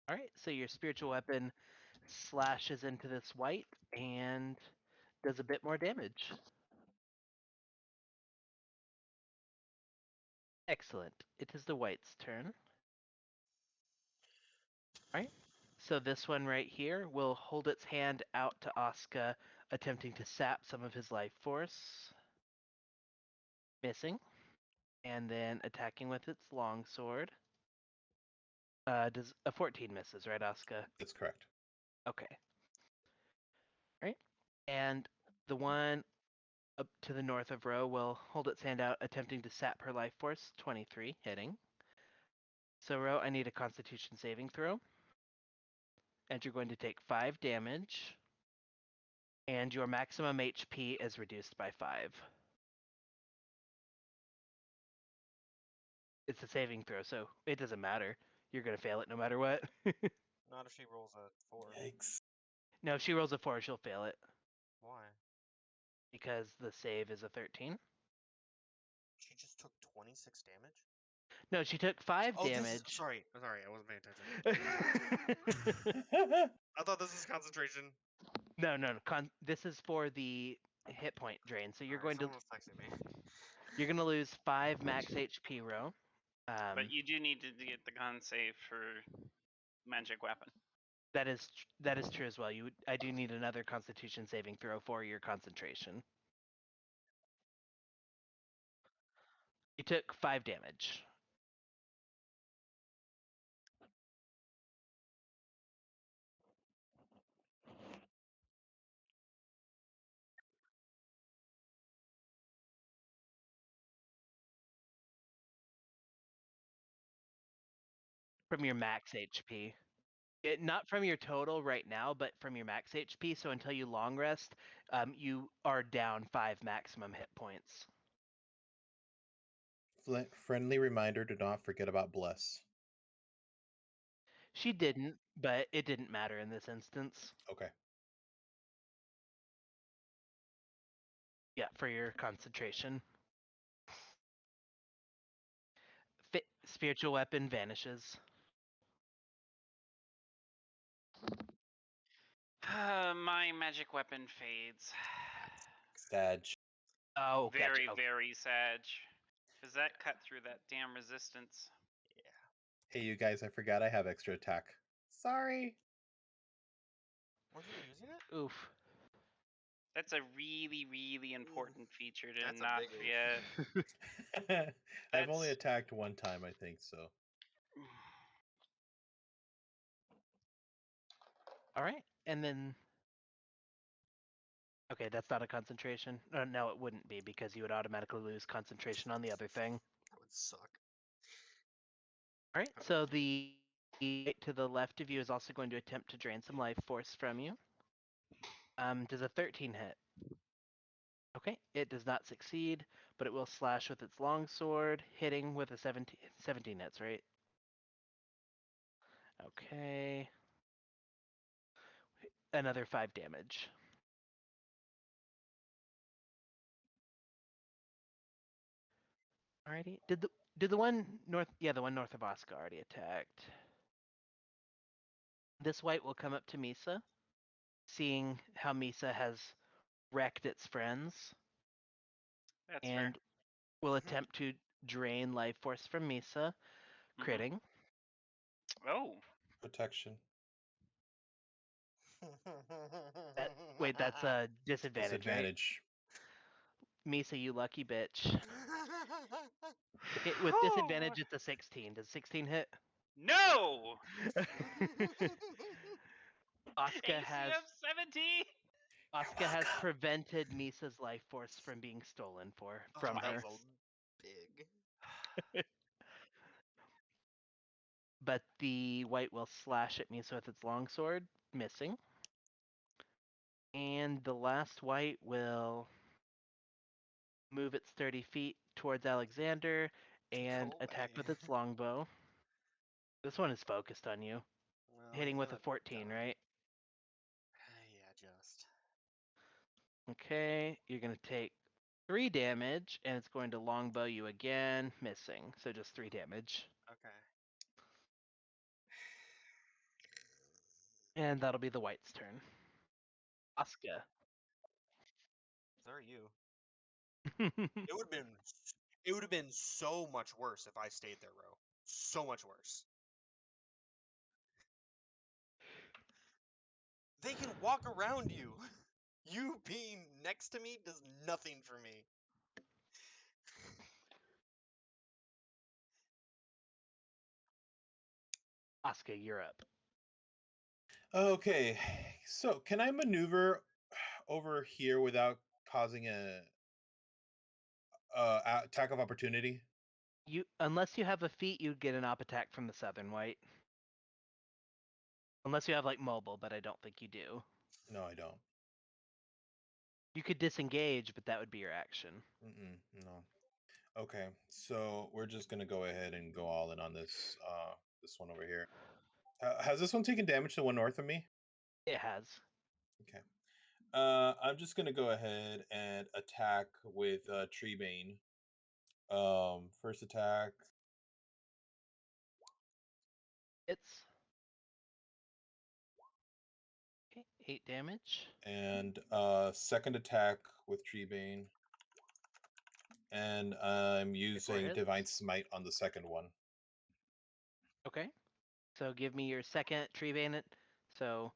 All right, so your spiritual weapon slashes into this white and does a bit more damage. Excellent. It is the white's turn. All right. So this one right here will hold its hand out to Asuka, attempting to sap some of his life force. Missing. And then attacking with its longsword. Does a 14 misses, right, Asuka? That's correct. Okay. Right. And the one up to the north of Ro will hold its hand out, attempting to sap her life force. 23, hitting. So Ro, I need a Constitution saving throw. And you're going to take 5 damage. And your maximum HP is reduced by 5. It's a saving throw, so it doesn't matter. You're going to fail it no matter what. Not if she rolls a 4. Yikes. No, if she rolls a 4, she'll fail it. Why? Because the save is a 13. She just took 26 damage? No, she took 5 Oh, damage. sorry, I wasn't paying attention. I thought this was concentration. No. This is for the hit point drain. So you're Alright, going to someone was texting me. you're going to lose 5 max HP, Ro. But you do need to get the con save for magic weapon. That is true as well. I do need another Constitution saving throw for your concentration. You took 5 damage. From your max HP. Not from your total right now, but from your max HP. So until you long rest, you are down 5 maximum hit points. Friendly reminder: do not forget about bless. She didn't, but it didn't matter in this instance. Okay. Yeah, for your concentration. Spiritual weapon vanishes. My magic weapon fades. Sad. Oh, Very, gotcha. Okay. very sad. Because that cut through that damn resistance. Hey, you guys! I forgot I have extra attack. Sorry. Weren't you using it? Oof. That's a really, really important feature to That's a not big forget. I've only That's- attacked one time, I think so. All right, and then. Okay, that's not a concentration. No, it wouldn't be because you would automatically lose concentration on the other thing. That would suck. All right, so the to the left of you is also going to attempt to drain some life force from you. Does a 13 hit? Okay, it does not succeed, but it will slash with its longsword, hitting with a 17 hits, right? Okay. Another 5 damage. Alrighty. Did the one north? Yeah, the one north of Oscar already attacked. This white will come up to Misa, seeing how Misa has wrecked its friends, That's and will attempt to drain life force from Misa, fair. critting. Oh. Protection. Wait, that's a disadvantage, right? Disadvantage. Misa, you lucky bitch. With disadvantage, it's a 16. Does 16 hit? No! Oscar AC has of 70! prevented Misa's life force from being stolen from that her. was big. But the white will slash at Misa with its longsword, missing. And the last white will move its 30 feet towards Alexander and Go attack away. with its longbow. This one is focused on you, Well, hitting he's with a gonna 14, die. right? Yeah, just. Okay, you're going to take 3 damage, and it's going to longbow you again, missing. So just 3 damage. Okay. And that'll be the white's turn. Asuka. So are you. It would have been so much worse if I stayed there, Ro. So much worse. They can walk around you. You being next to me does nothing for me. Oscar, you're up. Okay, so can I maneuver over here without causing a attack of opportunity? You, unless you have a feat, you'd get an op attack from the southern white. Unless you have like mobile, but I don't think you do. No, I don't. You could disengage, but that would be your action. No. Okay, so we're just gonna go ahead and go all in on this this one over here. Has this one taken damage to one north of me? It has. Okay. I'm just gonna go ahead and attack with Treebane. First attack, It's okay, 8 damage. and second attack with Treebane, and I'm using hits. Divine Smite on the second one. Okay. So give me your second tree bandit. So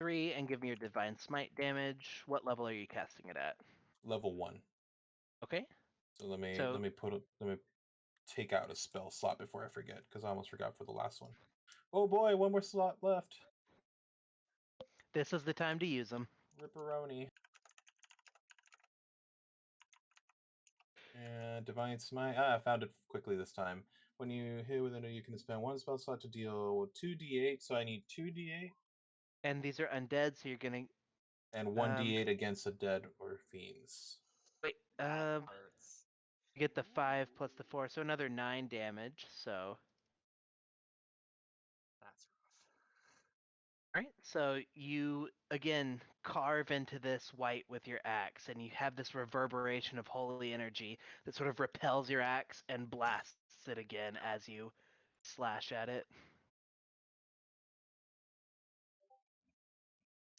3, and give me your divine smite damage. What level are you casting it at? Level 1. Okay. So let me So let me take out a spell slot before I forget, because I almost forgot for the last one. Oh boy, one more slot left. this is the time to use them. Ripperoni. And Divine Smite. I found it quickly this time. When you hit with it, you can spend one spell slot to deal 2d8. So I need 2d8 And these are undead, so you're gonna and 1d8 against the dead or fiends. wait. That hurts. You get the 5 plus the 4, so another 9 damage. So That's rough. all right. So you again carve into this white with your axe, and you have this reverberation of holy energy that sort of repels your axe and blasts it again as you slash at it.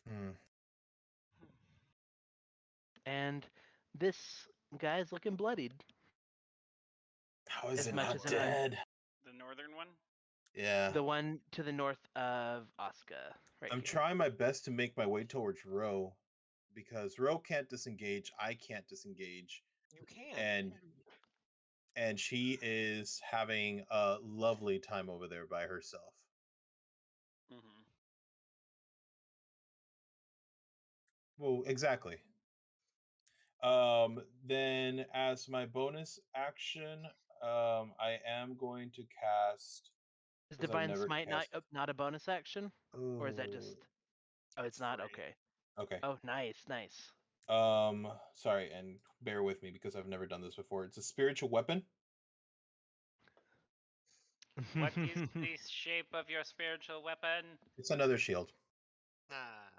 Hmm. And this guy is looking bloodied. How is As it much not as an dead? The northern one. Yeah. The one to the north of Oscar, right I'm here. trying my best to make my way towards Ro, because Ro can't disengage, I can't disengage, You can. and she is having a lovely time over there by herself. Mm-hmm. Well, exactly. Then as my bonus action, I am going to cast, Is because I've Divine never Smite cast. not a bonus action? Or is that Oh, just Oh, it's It's not? free. Okay. okay. Oh, nice, nice. Sorry, and bear with me because I've never done this before. It's a spiritual weapon. What is the shape of your spiritual weapon? It's another shield. Ah.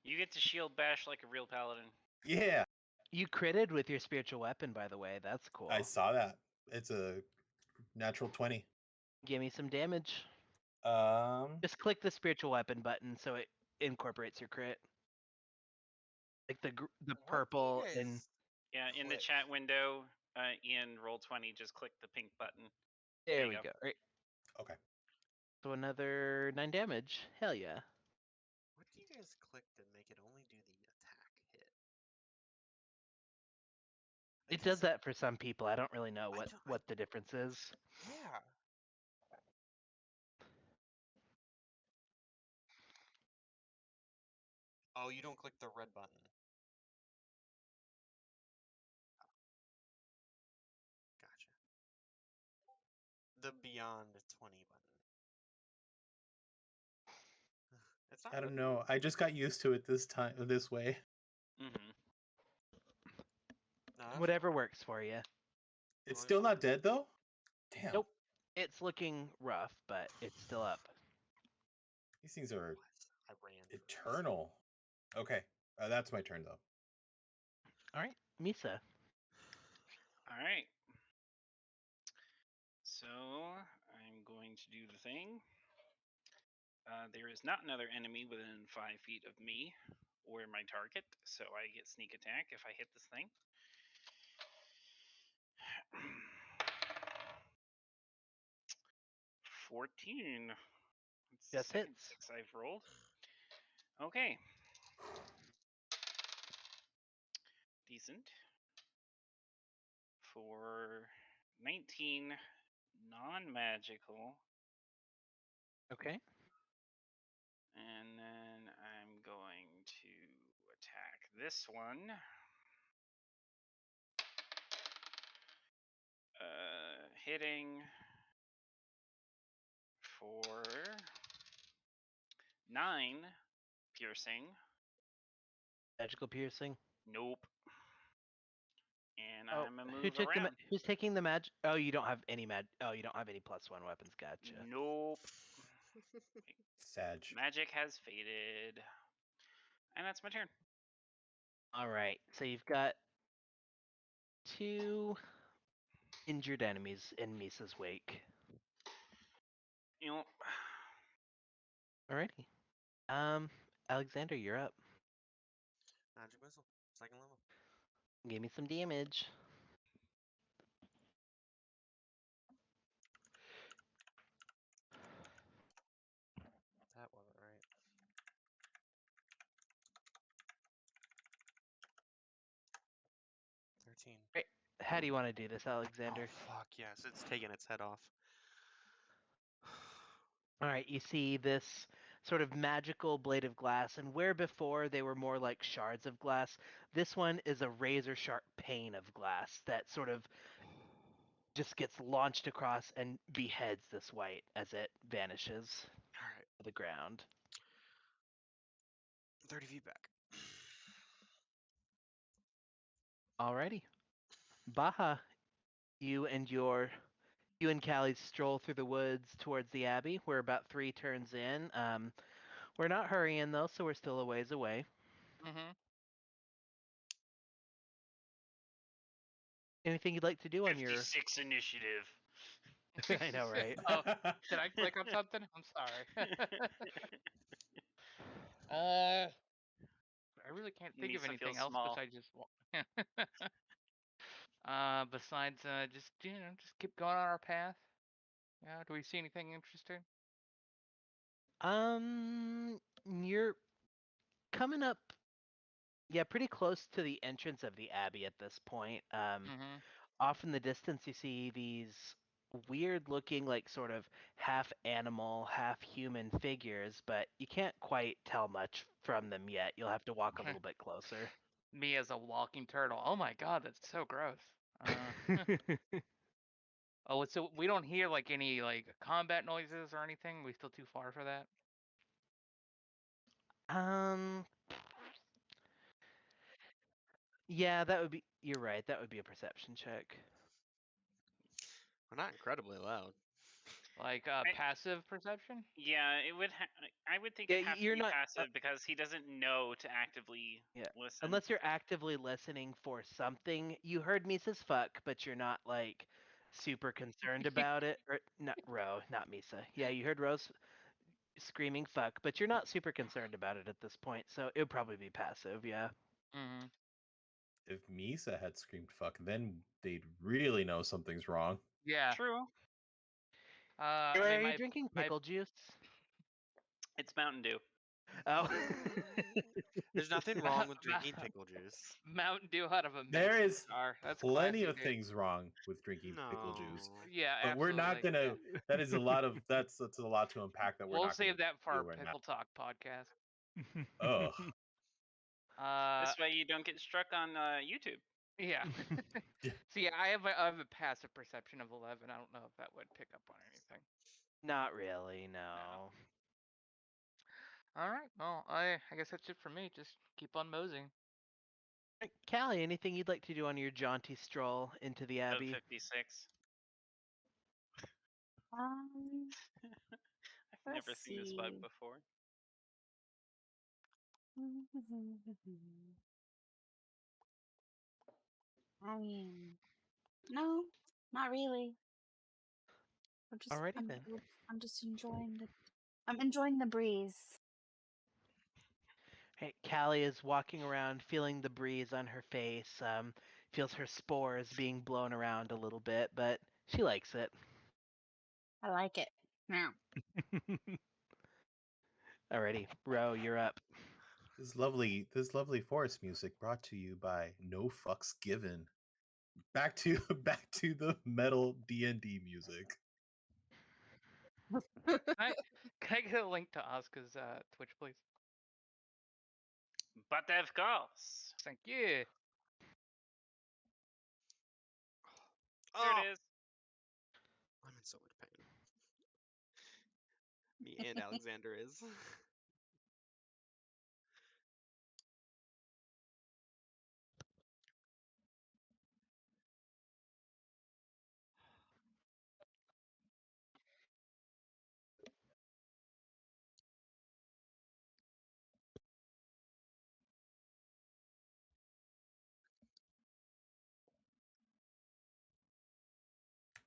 You get to shield bash like a real paladin. Yeah, You critted with your spiritual weapon, by the way. That's cool. I saw that. It's a natural 20. Give me some damage. Um, Just click the spiritual weapon button so it incorporates your crit. Like the What do you purple guys and Yeah, in the click? chat window, in Roll20, just click the pink button. there you we go. go. Right. okay. So another 9 damage. Hell yeah. What do you guys click to make it only do the attack hit? It does Because that for some people. I don't really know I don't. what the difference is. Yeah. Oh, you don't click the red button. Gotcha. The beyond 20 button. It's not I don't letting know. I just got used to it this way. Mm-hmm. No, that's Whatever fine. works for you. It's long as still you not dead though. Damn. Nope. It's looking rough, but it's still up. These things are I ran for this. eternal. Okay, that's my turn though. All right, Misa. All right. So I'm going to do the thing. There is not another enemy within 5 feet of me or my target, so I get sneak attack if I hit this thing. 14. Let's Just second hits. 6 I've rolled. Okay. Decent. For 19 non-magical. Okay. And then I'm going to attack this one. Hitting for 9 piercing. Magical piercing. Nope. And Oh, I'm gonna who move took the? around. Who's taking the magic? Oh, you don't have any mag. Oh, you don't have any +1 weapons. Gotcha. Nope. Sag. Magic has faded. And that's my turn. All right. So you've got 2 injured enemies in Misa's wake. You know, Alrighty. Alexander, you're up. Magic missile, 2nd level. Give me some damage. That wasn't right. 13. Great. How do you want to do this, Alexander? Oh, fuck yes, it's taking its head off. All right, you see this sort of magical blade of glass, and where before they were more like shards of glass, this one is a razor sharp pane of glass that sort of just gets launched across and beheads this wight as it vanishes All right, to the ground. 30 feet back. Alrighty. Baha, you and Callie stroll through the woods towards the abbey. We're about 3 turns in. We're not hurrying though, so we're still a ways away. Mm-hmm. Anything you'd like to do on your? 56 initiative. I know, right? Oh, did I click on something? I'm sorry. I really can't think of Misa anything feels else small. besides just. Besides, just just keep going on our path. Yeah. Do we see anything interesting? You're coming up, yeah, pretty close to the entrance of the abbey at this point. Mm-hmm. Off in the distance, you see these weird-looking, like sort of half animal, half human figures, but you can't quite tell much from them yet. You'll have to walk a little bit closer. Me as a walking turtle. Oh my god, that's so gross. Oh, so we don't hear like any like combat noises or anything. We still too far for that. um, yeah, that would be. You're right. That would be a perception check. We're not incredibly loud. Like I- passive perception. Yeah, it would. I would think Yeah, it'd have to you're be not. passive because he doesn't know to actively Yeah. listen. Unless you're actively listening for something. You heard Misa's fuck, but you're not like super concerned about it. Or not Ro, not Misa. Yeah, you heard Rose screaming fuck, but you're not super concerned about it at this point, so it would probably be passive, yeah. Mm-hmm. If Misa had screamed fuck, then they'd really know something's wrong. Yeah. True. I Are mean, you drinking pickle juice? It's Mountain Dew. Oh. There's nothing wrong with drinking pickle juice. Mountain Dew out of a There mason is jar. That's plenty classy, of dude. things wrong with drinking pickle No. juice, Yeah, but we're not absolutely. gonna. That is a lot of. That's a lot to unpack that we're We'll not gonna save that for do our right now. pickle talk podcast. Ugh. This way you don't get struck on YouTube. Yeah. Yeah. So yeah, I have a passive perception of 11. I don't know if that would pick up on anything. Not really, no. All right. Well, I guess that's it for me. Just keep on moseying. Callie, anything you'd like to do on your jaunty stroll into the Of abbey? 56. Um, I've never let's seen this bug see. before. I mean, no, not really. Alrighty then. I'm just enjoying the. I'm enjoying the breeze. Hey, Callie is walking around, feeling the breeze on her face, feels her spores being blown around a little bit, but she likes it. I like it. Now, Alrighty, Ro, you're up. This lovely forest music brought to you by No Fucks Given. Back to back to the metal D&D music. Can I get a link to Asuka's Twitch, please? But of course. Thank you. Here Oh, it is. I'm in so much pain. Me and Alexander is.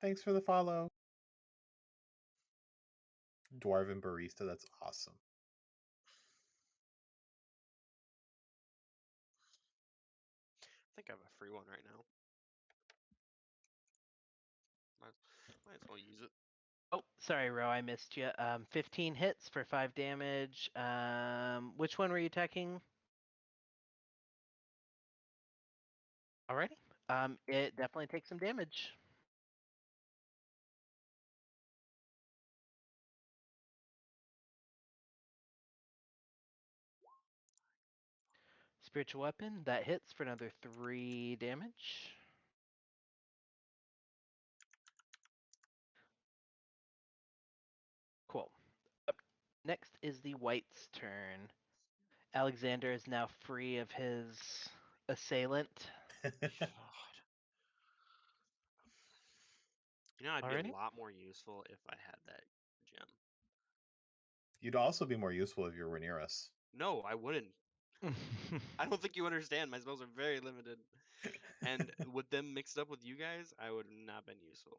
Thanks for the follow. Dwarven barista, that's awesome. I think I have a free one right now. Might as well use it. Oh, sorry, Ro, I missed you. 15 hits for 5 damage. Which one were you attacking? Alrighty. It definitely takes some damage. Spiritual weapon, that hits for another 3 damage. Cool. Up next is the White's turn. Alexander is now free of his assailant. God. You know, I'd be Alrighty. a lot more useful if I had that gem. You'd also be more useful if you were near us. No, I wouldn't. I don't think you understand. My spells are very limited. And with them mixed up with you guys, I would have not been useful.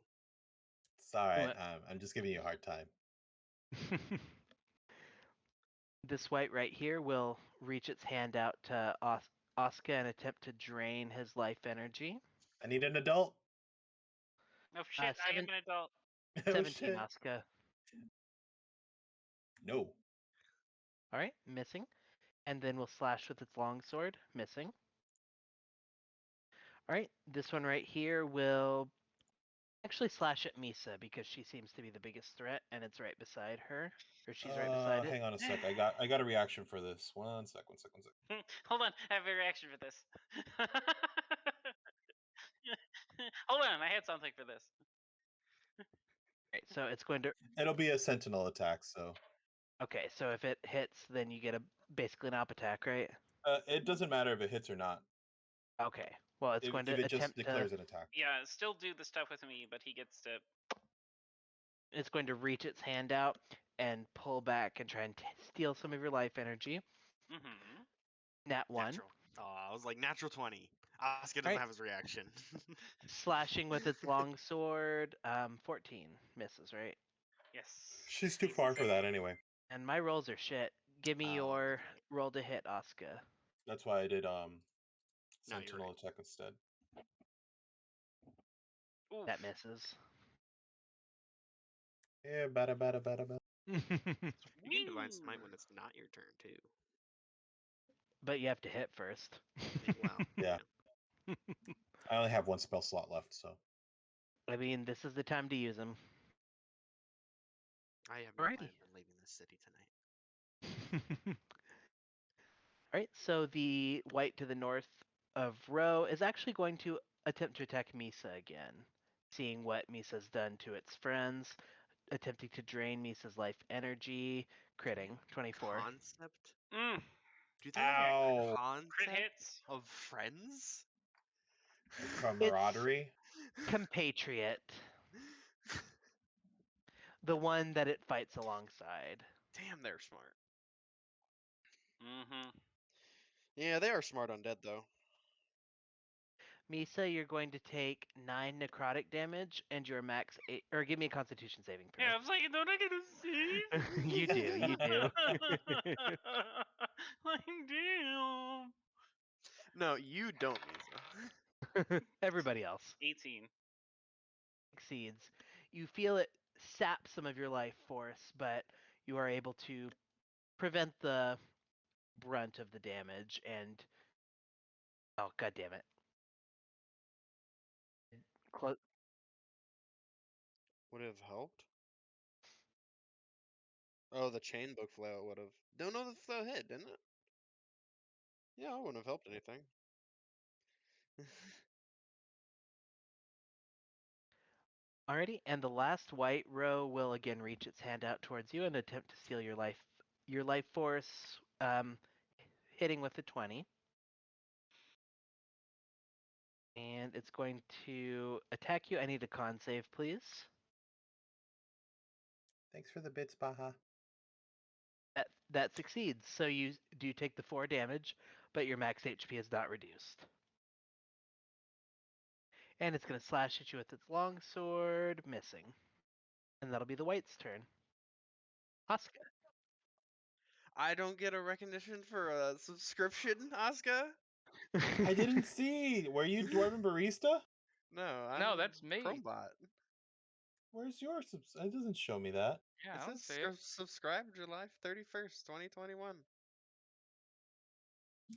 It's all right. What? I'm just giving you a hard time. This white right here will reach its hand out to Oscar and attempt to drain his life energy. I need an adult. Oh shit, I am an adult. Oh 17, shit. Oscar. No. Alright, missing. And then we'll slash with its longsword, missing. Alright, this one right here will actually slash at Misa because she seems to be the biggest threat and it's right beside her. Or she's right beside it. Hang on a sec. I got a reaction for this. One sec. Hold on, I have a reaction for this. Hold on, I had something for this. Right, so it's going to. It'll be a sentinel attack, so Okay, so if it hits, then you get basically an up attack, right? it doesn't matter if it hits or not. Okay. Well, it's going to If it just attempt to. declares an attack. Yeah, still do the stuff with me, but he gets to. It's going to reach its hand out and pull back and try and steal some of your life energy. Mm-hmm. Nat 1. Natural. Oh, I was like, natural 20. Oscar doesn't Right. have his reaction. Slashing with its long sword. 14 misses, right? Yes. She's too Easy far for save. that anyway. And my rolls are shit. Give me Oh, your that's right. roll to hit, Oscar. That's why I did No, you're sentinel right. attack instead. Oof. That misses. Yeah, bada. You can divine Woo! smite when it's not your turn too. But you have to hit first. Well, Yeah. I only have one spell slot left, so I mean, this is the time to use them. I have no Alrighty. plans on leaving this city tonight. Alright, so the white to the north of Ro is actually going to attempt to attack Misa again, seeing what Misa's done to its friends, attempting to drain Misa's life energy, critting, 24. Concept? Mm. Do they have Ow. a Crit concept hits. of friends? of It's camaraderie. compatriot, the one that it fights alongside. Damn, they're smart. Mm-hmm. Yeah, they are smart undead though. Misa, you're going to take 9 necrotic damage and your max 8, or give me a constitution saving throw. Yeah, I was like, don't I get a save? You do. Like, damn. No, you don't, Misa. Everybody else 18. succeeds. You feel it sap some of your life force, but you are able to prevent the brunt of the damage and oh god damn it. Clo- Would it have helped? Oh, the chain book flail would have. No, the flail hit, didn't it? Yeah, it wouldn't have helped anything. Alrighty, and the last white row will again reach its hand out towards you and attempt to steal your life force, hitting with a 20. And it's going to attack you. I need a con save, please. Thanks for the bits, Baha. That succeeds. So you do take the 4 damage, but your max HP is not reduced. And it's going to slash at you with its longsword, missing. And that'll be the white's turn. Asuka. I don't get a recognition for a subscription, Asuka? I didn't see. Were you Dwarven Barista? No, I'm No, that's me. Chromebot. Where's your subs? It doesn't show me that. Yeah, It I don't says see it. subscribe July 31st, 2021.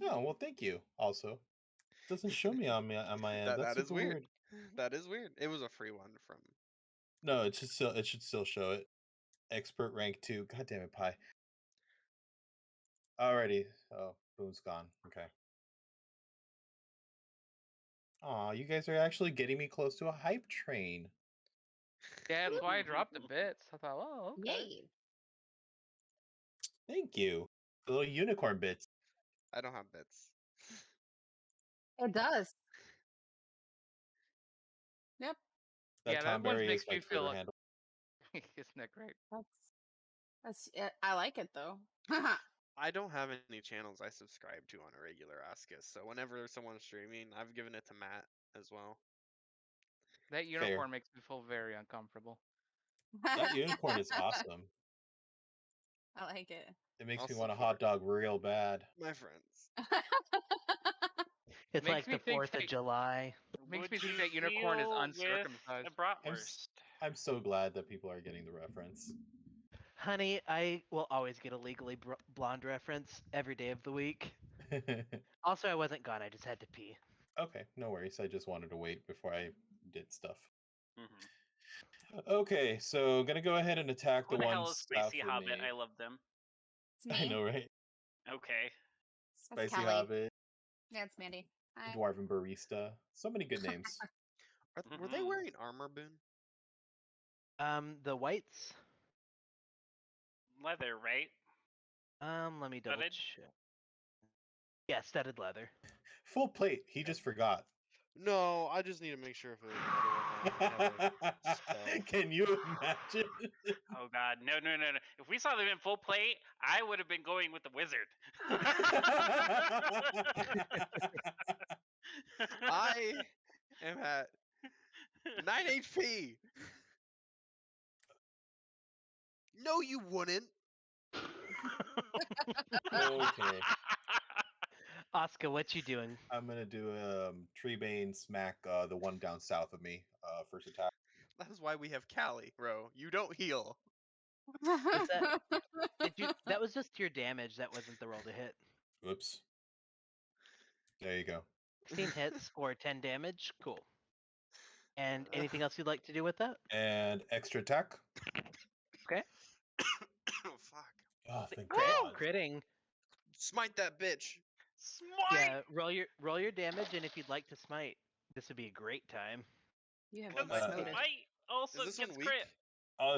Oh well, thank you. Also, it doesn't show me on my end. That's That is super weird. That is weird. It was a free one from. No, it should still show it. Expert rank 2. God damn it, Pie. Alrighty. Oh, Boone's gone. Okay. Aw, you guys are actually getting me close to a hype train. Yeah, that's why I dropped the bits. I thought, oh, okay. Yay. Thank you. The little unicorn bits. I don't have bits. It does. Yep. That Yeah, that Tom one Berry makes is my me feel Twitter like handle. isn't that great? That's I like it though. I don't have any channels I subscribe to on a regular Asuka, so whenever someone's streaming, I've given it to Matt as well. That unicorn makes me feel very uncomfortable. That unicorn is awesome. I like it. It makes I'll me want a support hot dog real bad. my friends. It's Makes like me the think 4th of that- July. Makes Would me you think that unicorn is feel with uncircumcised. a bratwurst? I'm so glad that people are getting the reference. Honey, I will always get a legally blonde reference every day of the week. Also, I wasn't gone. I just had to pee. Okay, no worries. I just wanted to wait before I did stuff. Mm-hmm. Okay, so gonna go ahead and attack Who the the one hell is south Spicy of Hobbit? me. I love them. It's me. I know, right? Okay. That's Spicy Callie. Hobbit, Yeah, it's Mandy. Hi. Dwarven Barista. So many good names. Were they Mhm. wearing armor, Boone? The whites. Leather, right? Let me double Studded? check. Yeah, studded leather. Full plate. He just forgot. No, I just need to make sure if it was leather or not. I have a spell. Can you imagine? Oh god, no. If we saw them in full plate, I would have been going with the wizard. I am at 9 HP. No, you wouldn't. Okay. Oscar, what you doing? I'm gonna do Treebane smack the one down south of me. First attack. That is why we have Callie, bro. You don't heal. Was that? Did you? That was just your damage. That wasn't the roll to hit. Whoops. There you go. 16 hits or 10 damage. Cool. And anything else you'd like to do with that? And extra attack. Okay. Oh fuck! Oh, thank Crit, God. critting. Smite that bitch. Smite! Yeah, roll your damage, and if you'd like to smite, this would be a great time. You have Because been Uh, smoted. Smite also Is this one gets weak? crit.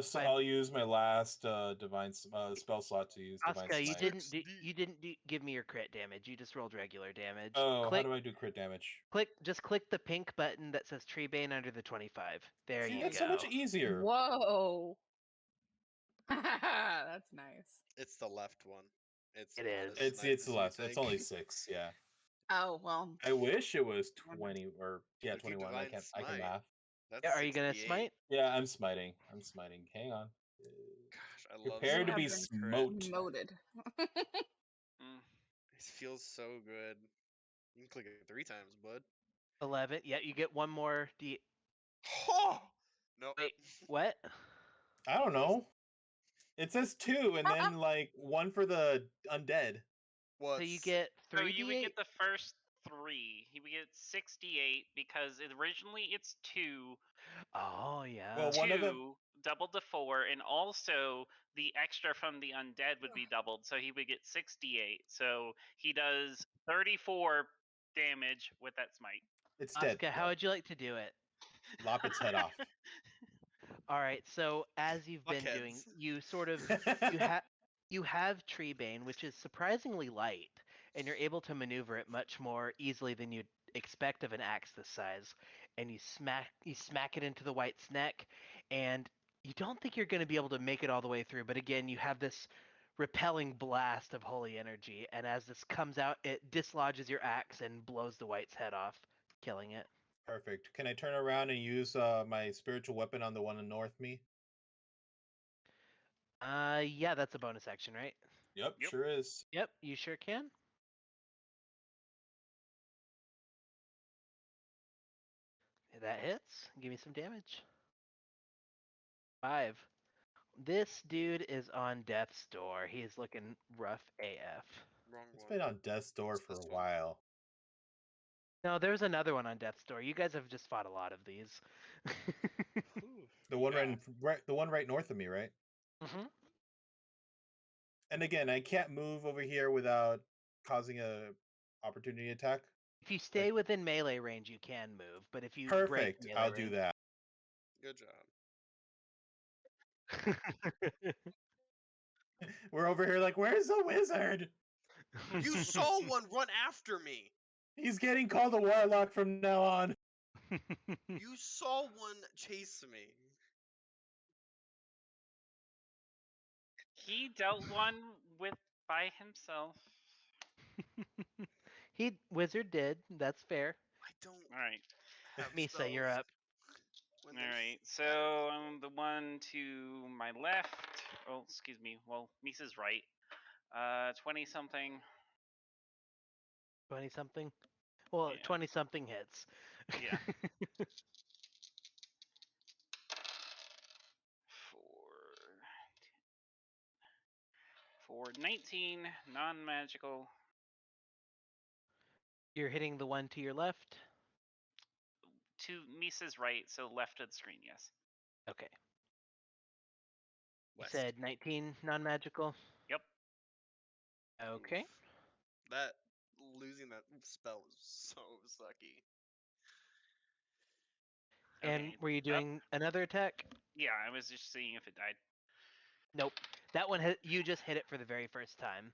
So Fine. I'll use my last divine spell slot to use divine Oscar, you smite. didn't give me your crit damage. You just rolled regular damage. Oh, click, how do I do crit damage? just click the pink button that says Treebane under the 25. There See, you that's go. so much easier. Whoa. That's nice. It's the left one. It's It not is. as It's nice it's as you less. It's think. only 6. Yeah. Oh well. I wish it was Remember. 20 or yeah, If you 21. I divine can smite, math. That's Yeah, are you gonna 68. smite? Yeah, I'm smiting. Hang on. Gosh, I love Prepare to have be been smote. Smoted. Mm. It feels so good. You can click it 3 times, bud. 11. Yeah, you get one more. Oh! No. Wait, what? I don't know. It says 2, and then like 1 for the undead. So you get So 3d8. you would get the first 3. He would get 68 because originally it's 2. Oh yeah. Well, one of them. 2 doubled to 4, and also the extra from the undead would be doubled, so he would get 68. So he does 34 damage with that smite. It's dead. Asuka, how though. would you like to do it? Lop its head off. All right. So as you've been doing, Fuckheads. you sort of you have Treebane, which is surprisingly light, and you're able to maneuver it much more easily than you'd expect of an axe this size. And you smack it into the white's neck, and you don't think you're going to be able to make it all the way through. But again, you have this repelling blast of holy energy, and as this comes out, it dislodges your axe and blows the white's head off, killing it. Perfect. Can I turn around and use my spiritual weapon on the one north me? Yeah, that's a bonus action, right? Yep, Yep. sure is. Yep, you sure can. That hits. Give me some damage. 5. This dude is on death's door. He is looking rough AF. Wrong It's one. been on death's door What's for a this one? while. No, there's another one on death's door. You guys have just fought a lot of these. Ooh, The one yeah. the one right north of me, right? hmm And again, I can't move over here without causing a opportunity attack. If you stay within melee range, you can move, but if you break Perfect. melee I'll do range, that. Good job. We're over here like, where's the wizard? You saw one run after me. He's getting called a warlock from now on. You saw one chase me. He dealt one with by himself. Wizard did. That's fair. I don't All right. have Misa, spells. you're up. when All there's right. that So the one to my left. Oh, excuse me. Well, Misa's right. 20 something. 20 something. Well, Yeah. 20 something hits. Yeah. For 19 non-magical. You're hitting the one to your left. To Misa's right, so left of the screen. Yes. Okay. You West. said 19 non-magical. Yep. Okay. Oof. That losing that spell is so sucky. And Okay. were you Up. doing another attack? Yeah, I was just seeing if it died. Nope. That one you just hit it for the very first time.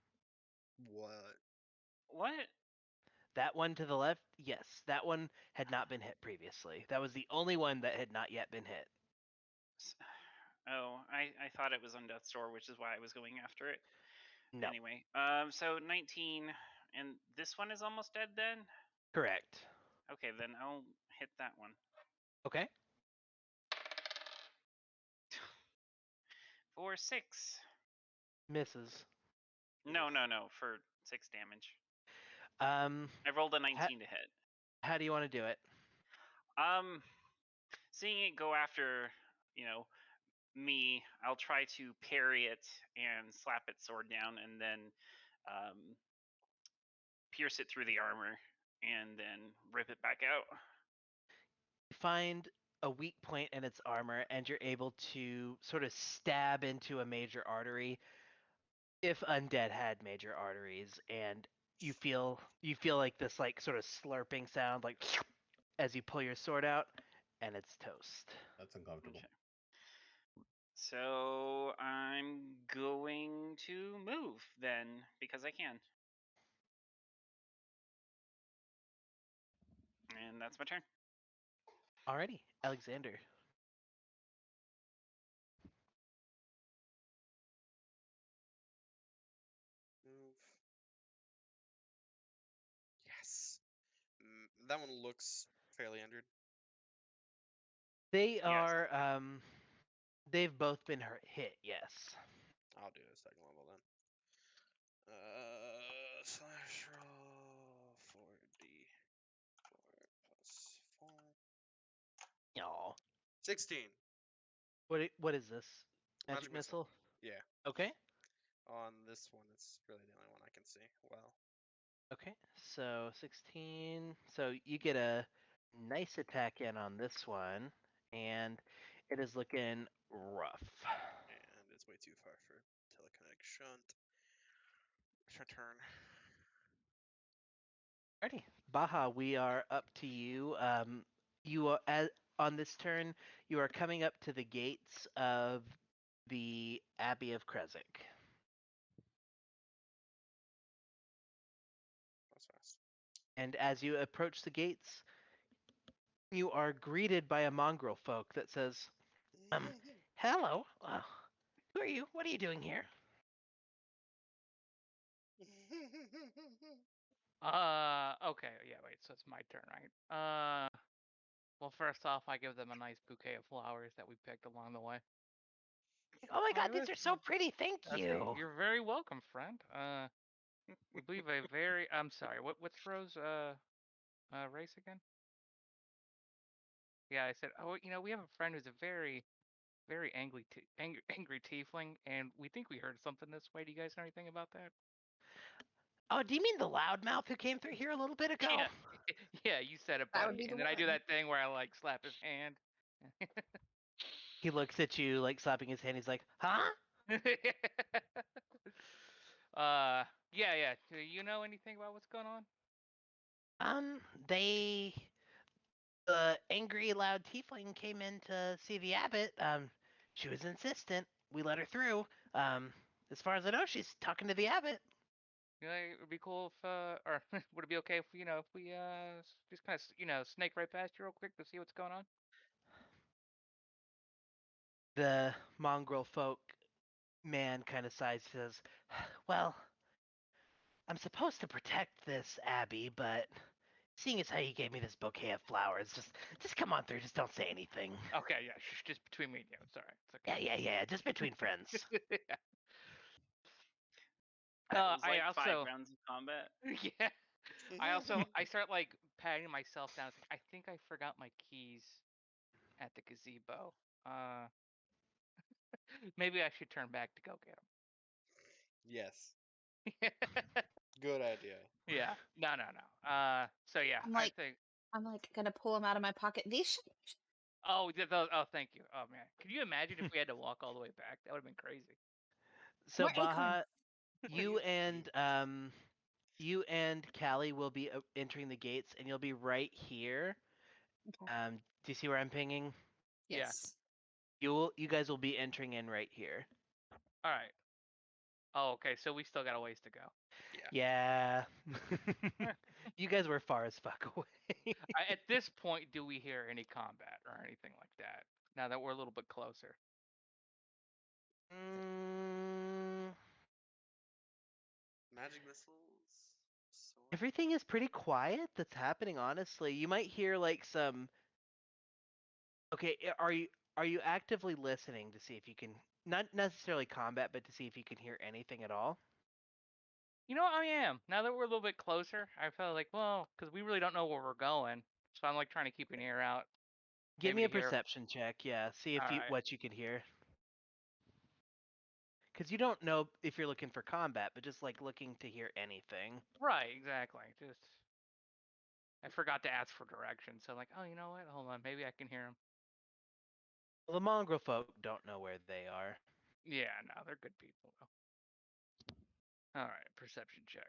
What? What? That one to the left, yes. That one had not been hit previously. That was the only one that had not yet been hit. Oh, I thought it was on Death's Door, which is why I was going after it. No. Anyway, so 19, and this one is almost dead then? Correct. Okay, then I'll hit that one. Okay. For 6. Misses. No, for 6 damage. Um, I rolled a 19 to hit. how do you want to do it? Seeing it go after, me, I'll try to parry it and slap its sword down and then pierce it through the armor and then rip it back out. You find a weak point in its armor and you're able to sort of stab into a major artery if undead had major arteries, and you feel like this like sort of slurping sound like as you pull your sword out, and it's toast. That's uncomfortable. Okay. So I'm going to move then because I can. And that's my turn. Alrighty, Alexander. Move. Yes. That one looks fairly injured. They Yes. are they've both been hit, yes. I'll do a second level then. Slash roll 4d4 plus 4. Aw. 16. What is this? Magic Magic missile. missile? Yeah. Okay. On this one, it's really the only one I can see. Well, Okay. So 16. So you get a nice attack in on this one, and it is looking rough. and it's way too far for telekinetic shunt. It's my turn. Alrighty, Baha, we are up to you. You are, on this turn, you are coming up to the gates of the Abbey of Kresik. That's fast. And as you approach the gates, you are greeted by a mongrel folk that says, hello, who are you? What are you doing here? Okay, yeah, wait, so it's my turn, right? Well, first off, I give them a nice bouquet of flowers that we picked along the way. Oh my god, Why, these are so pretty, thank hey, you. you're very welcome, friend. We believe a very, I'm sorry, what's Rose, race again? Yeah, I said, oh, we have a friend who's a very, very angry tiefling, and we think we heard something this way. Do you guys know anything about that? Oh, do you mean the loudmouth who came through here a little bit ago? Yeah, yeah, you said it, That would buddy. be the And then I do one. that thing where I like slap his hand. He looks at you, like slapping his hand. He's like, huh? Yeah. Do you know anything about what's going on? They the angry, loud tiefling came in to see the abbot. She was insistent. We let her through. As far as I know, she's talking to the abbot. It would be cool if, or would it be okay if we just kind of snake right past you real quick to see what's going on? The mongrel folk man kind of sighs, says, well, I'm supposed to protect this abbey, but seeing as how you gave me this bouquet of flowers, just come on through. Just don't say anything. Okay, yeah, just between me and you. It's all right. It's okay. Yeah. Just between friends. That was I like 5 also, rounds of combat. yeah, I start like patting myself down. It's like, I think I forgot my keys at the gazebo. Uh, maybe I should turn back to go get Yes. them. Good idea. Yeah. No. So yeah, I'm I like, think. gonna pull them out of my pocket. These Oh, those. Oh, thank you. Oh man, could you imagine if we had to walk all the way back? That would have been crazy. So more acorns. Baha, you and you and Callie will be entering the gates, and you'll be right here. Okay. Do you see where I'm pinging? Yeah. Yes. You guys will be entering in right here. All right. Oh, okay. So we still got a ways to go. Yeah. Eh. You guys were far as fuck away. At this point, do we hear any combat or anything like that? Now that we're a little bit closer. Mm, Magic missiles. Sword. everything is pretty quiet that's happening, honestly. You might hear like some. Okay, are you actively listening to see if you can not necessarily combat, but to see if you can hear anything at all? I am. Now that we're a little bit closer, I felt like, well, because we really don't know where we're going, so I'm like trying to keep an ear out, Give maybe me to a hear. perception check. Yeah, see if All you right. what you can hear. Because you don't know if you're looking for combat, but just like looking to hear anything. Right. Exactly. Just I forgot to ask for directions, so I'm like, oh, you know what? Hold on, maybe I can hear them. Well, the mongrel folk don't know where they are. Yeah. No, they're good people though. All right. Perception check.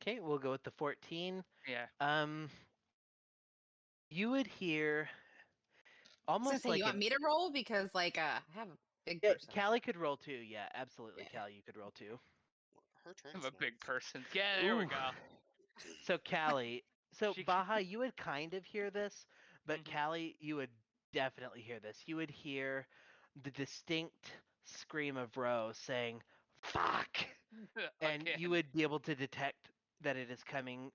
Okay, we'll go with the 14. Yeah. You would hear I was gonna almost say, you like want an. me to roll because I have a big Yeah, perception. Callie could roll too. Yeah, absolutely, Yeah. Callie, you could roll too. Her turn. I'm a big person. Yeah. There we Ooh. go. So Callie, so She. Baha, you would kind of hear this, but Mhm. Callie, you would definitely hear this. You would hear the distinct scream of Rose saying, "Fuck!" And you Again. would be able to detect that it is coming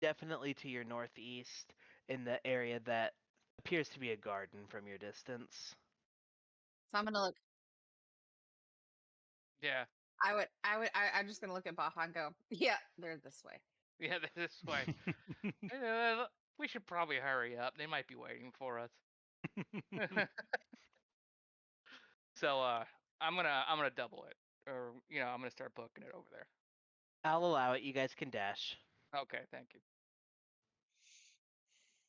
definitely to your northeast in the area that appears to be a garden from your distance. So I'm gonna look. Yeah. I'm just gonna look at Baja and go, yeah, they're this way. Yeah, this way. We should probably hurry up. They might be waiting for us. So I'm gonna double it, or I'm gonna start booking it over there. I'll allow it. You guys can dash. Okay, thank you.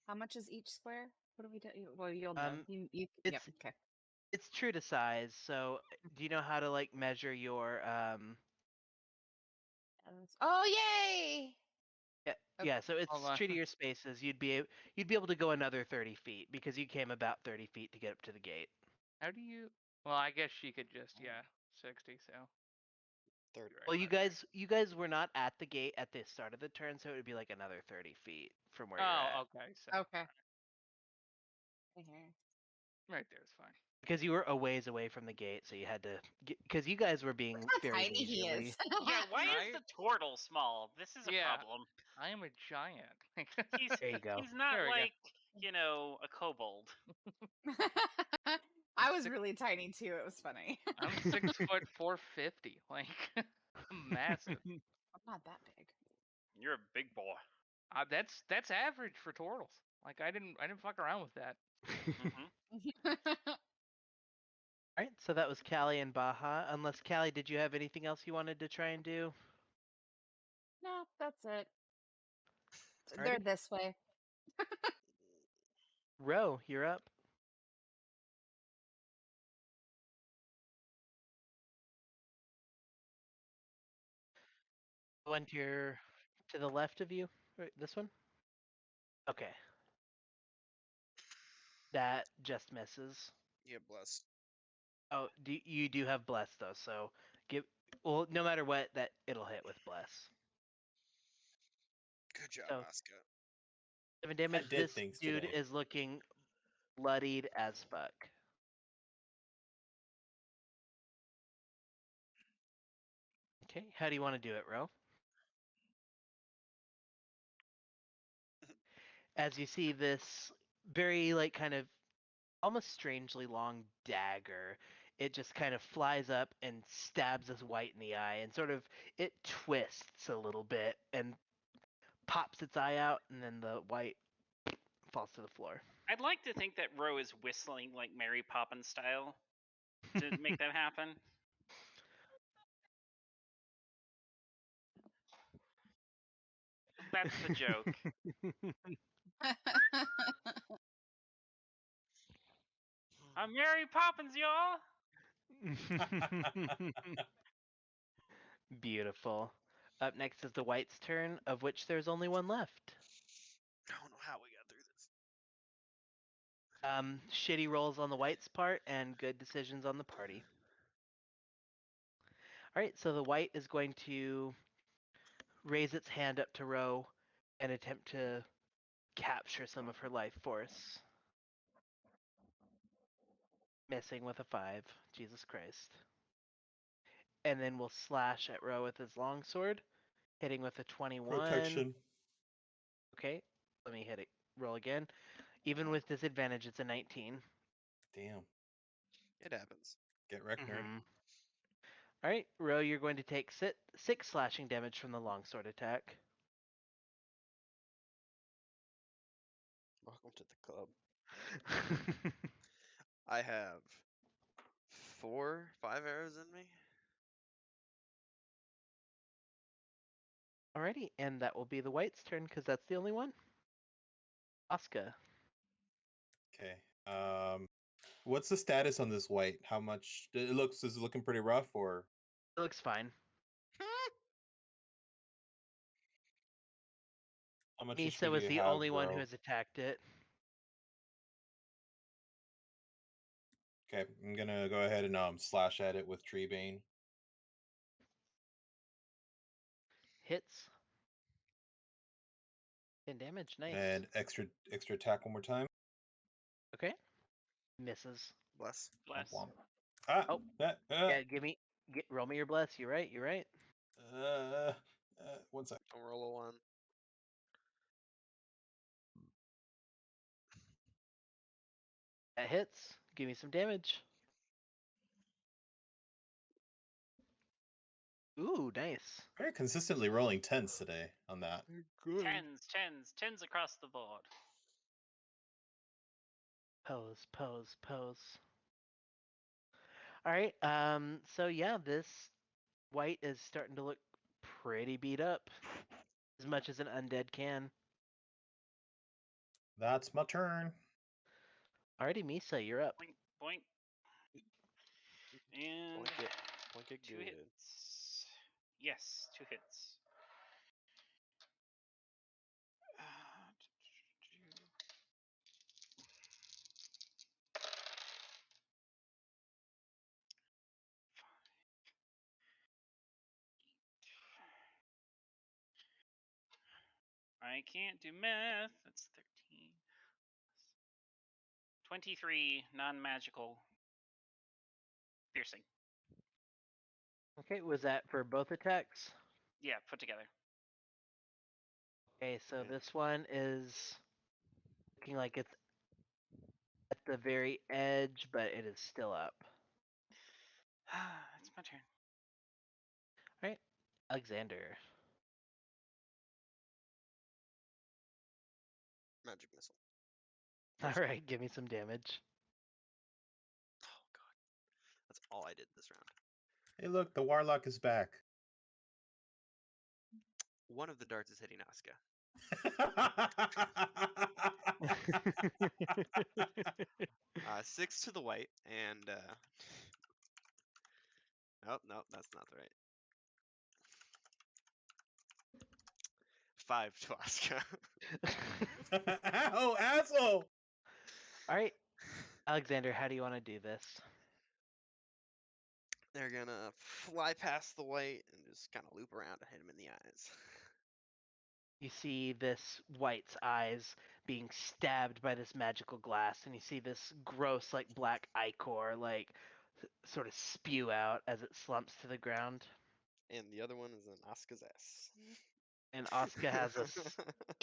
How much is each square? What do we do? Well, you'll know. Yep, It's okay. it's true to size. So do you know how to like measure your Oh yay! Yeah, Okay, yeah. So it's hold on. true to your spaces. You'd be able to go another 30 feet because you came about 30 feet to get up to the gate. How do you? Well, I guess she could just 60. So 30 Well, right. you guys were not at the gate at the start of the turn, so it would be like another 30 feet from where you're at. okay. So okay. Okay. right there is fine. Because you were a ways away from the gate, so you had to because you guys were being Look how very tiny he leisurely. is. Yeah, why is Right? the turtle small? This is a Yeah. problem. I am a giant. He's There you go. he's not There we go. like, a kobold. I was really tiny too. It was funny. I'm 6'4", 450. Like I'm massive. I'm not that big. You're a big boy. That's average for turtles. Like I didn't fuck around with that. Hmm. All right, so that was Callie and Baja. Unless Callie, did you have anything else you wanted to try and do? No, that's it. Alrighty. They're this way. Ro, you're up. One to the left of you. Right, this one. Okay, that just misses. Yeah, bless. Oh, you do have bless though, so give. Well, no matter what, that it'll hit with bless. Good job, So mascot. 7 damage. did This things dude today. is looking bloodied as fuck. Okay, how do you want to do it, Ro? As you see this very like kind of almost strangely long dagger, it just kind of flies up and stabs this white in the eye, and sort of it twists a little bit and pops its eye out, and then the white falls to the floor. I'd like to think that Ro is whistling like Mary Poppins style to make that happen. That's the joke. I'm Mary Poppins, y'all. Beautiful. Up next is the white's turn, of which there's only one left. I don't know how we got through this. Shitty rolls on the white's part and good decisions on the party. All right, so the white is going to raise its hand up to Ro and attempt to capture some of her life force. Missing with a 5. Jesus Christ. And then we'll slash at Ro with his longsword, hitting with a 21. Protection. Okay, let me hit it. Roll again. Even with disadvantage, it's a 19. Damn. It happens. Get wrecked, nerd. All right, Ro, you're going to take 6 slashing damage from the longsword attack. Welcome to the club. I have 5 arrows in me. Alrighty, and that will be the white's turn because that's the only one. Asuka. Okay. What's the status on this white? How much is it looking pretty rough or? It looks fine. How much Misa HP was do you the have, only one who bro? has attacked it. Okay, I'm gonna go ahead and slash at it with Tree Bane. Hits. 10 damage, nice. And extra attack one more time. Okay. Misses. Bless. Bless. Womp womp. Ah, Oh, that, yeah, roll me your bless. You're right, you're right. 1 sec. Don't roll a 1. That hits. Give me some damage. Ooh, nice. Very consistently rolling tens today on that. Good. Tens across the board. Pose, pose, pose. All right. So yeah, this white is starting to look pretty beat up, as much as an undead can. That's my turn. Alrighty, Misa, you're up. Boink, boink. And Blanket two good. hits. Yes, 2 hits. I can't do math. That's 13. 23 non-magical piercing. Okay, was that for both attacks? Yeah, put together. Okay, so Yeah. this one is looking like it's at the very edge, but it is still up. It's my turn. Alright, Alexander. Magic missile. First Alright, give me some damage. Oh god. That's all I did this round. Hey, look, the warlock is back. One of the darts is hitting Asuka. 6 to the white, and nope, that's not the right. 5 to Asuka. Oh, asshole! Alright, Alexander, how do you want to do this? They're gonna fly past the white and just kind of loop around and hit him in the eyes. You see this white's eyes being stabbed by this magical glass, and you see this gross, like, black ichor, like, sort of spew out as it slumps to the ground. And the other one is in Asuka's ass. And Asuka has a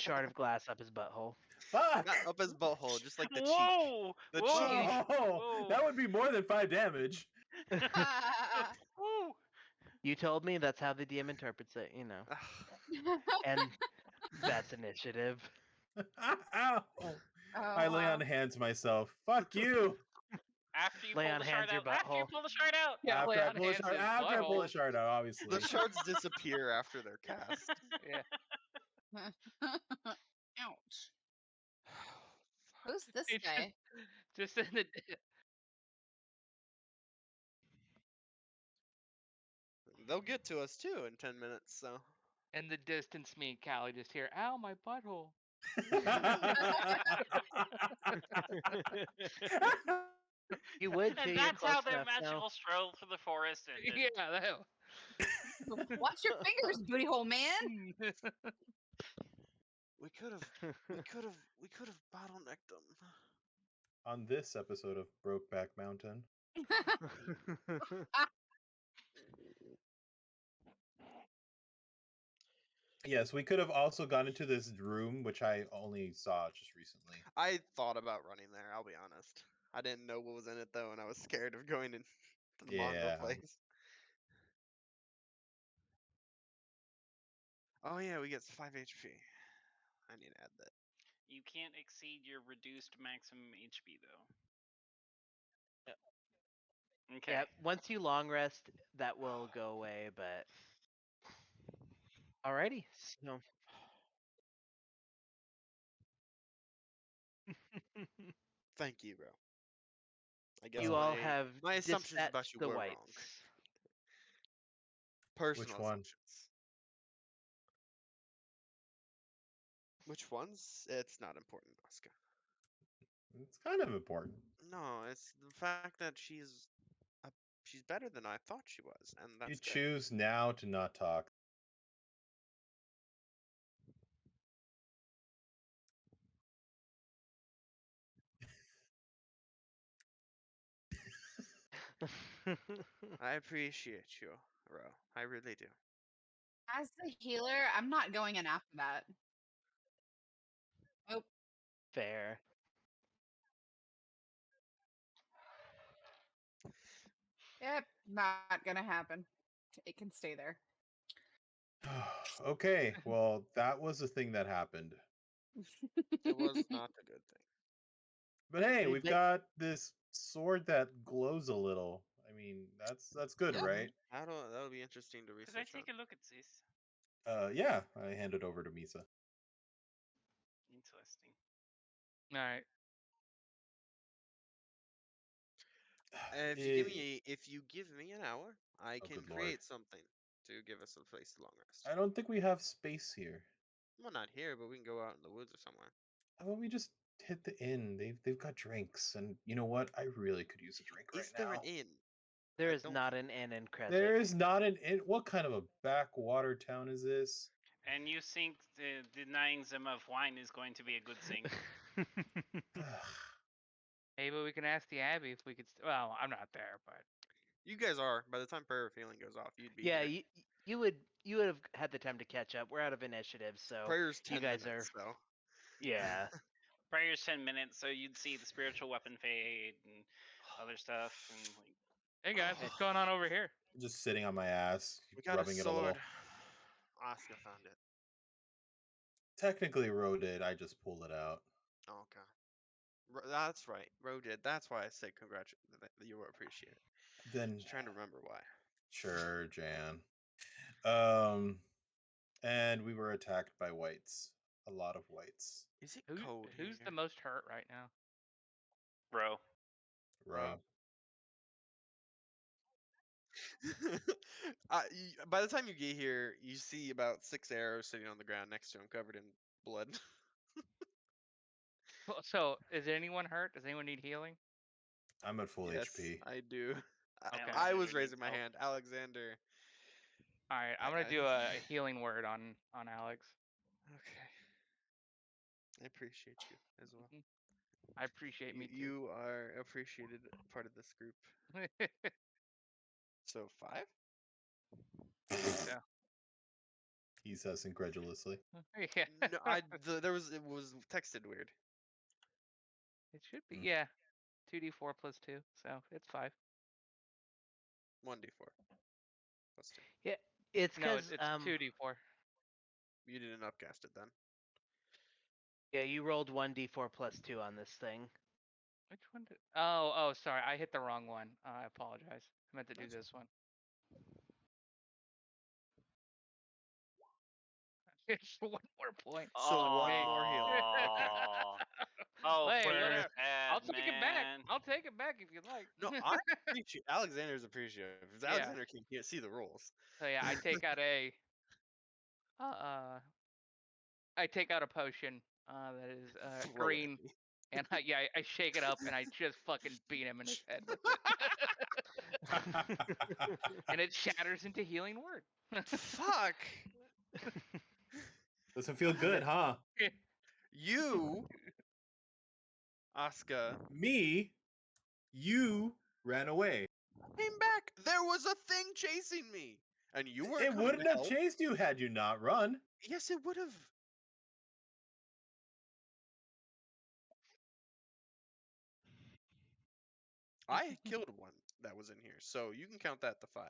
shard of glass up his butthole. Fuck! Not up his butthole, just like the cheek. Whoa! The Whoa! cheek. Oh, Whoa. that would be more than 5 damage. Woo! You told me that's how the DM interprets it, you know. And that's initiative. Ow! I lay on hands myself. Fuck you! After you Lay pull on the hands shard your out. After you butthole. pull the shard out. Yeah, After lay I on pull a hands shard, his after I pull a butthole. shard out, obviously. The shards disappear after they're cast. Yeah. Ouch. Who's this He guy? just in the They'll get to us too in 10 minutes, so. in the distance, me and Callie just hear, "Ow, my butthole." You would too, And you're that's close how their enough now. magical stroll through the forest ended. Yeah, that. Watch your fingers, booty hole man. We could have bottlenecked them. On this episode of Brokeback Mountain. Yes, we could have also gone into this room, which I only saw just recently. I thought about running there, I'll be honest. I didn't know what was in it though, and I was scared of going into the Mondo Yeah. place. Oh yeah, we get 5 HP. I need to add that. You can't exceed your reduced maximum HP though. Okay. Yeah, once you long rest, that will go away, but alrighty. So Thank you, bro. I guess you all my have my assumptions about dispatched you the were whites. wrong. Personal one? assumptions. Which ones? It's not important, Oscar. It's kind of important. No, it's the fact that she's better than I thought she was, and that's You good. choose now to not talk. I appreciate you, Ro. I really do. As the healer, I'm not going in after that. Nope. Fair. Yep, not gonna happen. it can stay there. Okay, well, that was a thing that happened. It was not a good thing. But hey, we've But- got this sword that glows a little. I mean, that's good, Yeah. right? That'll be interesting to Could I research. take a look at this? Yeah, I hand it over to Misa. Interesting. All right. And if you give me an hour, I Oh, can good lord. create something to give us a place to long rest. I don't think we have space here. Well, not here, but we can go out in the woods or somewhere. How about we just hit the inn? They've got drinks, and you know what? I really could use a drink right Is there now. an inn? There I is don't- not an inn in Crescent. There is not an inn. What kind of a backwater town is this? And you think denying them of wine is going to be a good thing? Maybe we can ask the Abbey if we could. Well, I'm not there, but You guys are. By the time prayer of healing goes off, you'd be yeah, here. you would have had the time to catch up. We're out of initiative, so Prayer's you 10 guys minutes, though. yeah. Prayer's 10 minutes, so you'd see the spiritual weapon fade and other stuff, and like. hey guys, what's going on over here? Just sitting on my ass, We got rubbing a it a little. sword. Oscar found it. Technically, Ro did. I just pulled it out. Oh, okay. That's right. Ro did. That's why I said congratulations. You will appreciate it. Then Just trying to remember why. sure, Jan. And we were attacked by wights. A lot of wights. Is it Who's cold who's here? the most hurt right now? Bro. Ro. By the time you get here, you see about 6 arrows sitting on the ground next to him, covered in blood. So, is anyone hurt? Does anyone need healing? I'm at full Yes, HP. I do. Okay. I Alexander was needs raising my help. hand. Alexander. All right, I'm gonna do a healing word on Alex. Okay. I appreciate you as well. I appreciate me too. You are appreciated part of this group. So 5? Yeah. He says incredulously. Yeah. No, it was texted weird. It should be. Mm. Yeah. 2d4 plus 2, so it's 5. 1d4 plus 2. Yeah, it's No, because it's 2d4. You didn't upcast it then. yeah, you rolled 1d4 plus 2 on this thing. Which one did? Oh, sorry, I hit the wrong one. I apologize. I meant to do That's this one. It's 1 more point. So 1 more healing. Okay. Oh, Hey, poor whatever. Pat, I'll take it back. man. I'll take it back if you'd like. No, I appreciate Alexander's appreciative. If Yeah. Alexander can't see the rules. So yeah, I take out a I take out a potion that is Throw it at green, me. and I shake it up and I just fucking beat him in his head with it, and it shatters into healing word. Fuck. Doesn't feel good, huh? You, Asuka, Me, you ran away. came back. There was a thing chasing me, and you weren't It coming wouldn't to have help. chased you had you not run. Yes, it would have. I killed one that was in here, so you can count that to 5.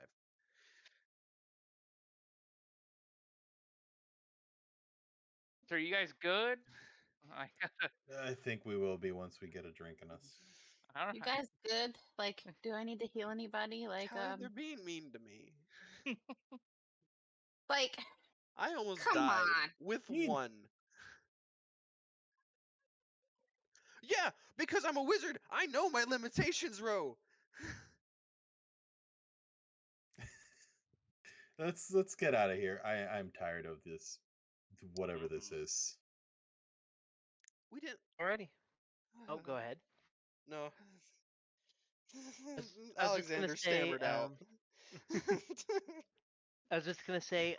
So are you guys good? I think we will be once we get a drink in us. I don't You know. guys good? Like, do I need to heal anybody? Like, Tyler, they're being mean to me. like, I almost come died on. with Ye- 1. Yeah, because I'm a wizard. I know my limitations, Ro. Let's get out of here. I'm tired of this, whatever this is. We didn't. Alrighty. Oh, go ahead. No. I was just gonna Alexander say, stammered out. I was just gonna say,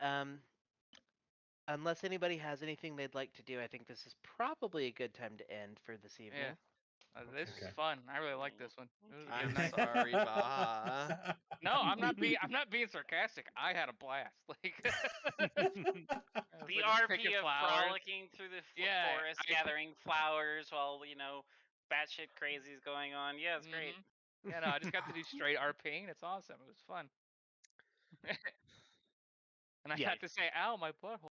unless anybody has anything they'd like to do, I think this is probably a good time to end for this evening. Yeah. This Okay. is fun. I really like this one. It was a I'm good night. sorry, Baha. No, I'm not being sarcastic. I had a blast. Like The we're just RP picking of flowers. frolicking through the Yeah, forest, gathering flowers while, batshit crazy is going on. Yeah, it's great. Yeah, no, I just got to do straight RPing. It's awesome. It was fun. And I Yeah. have to say, ow, my butthole.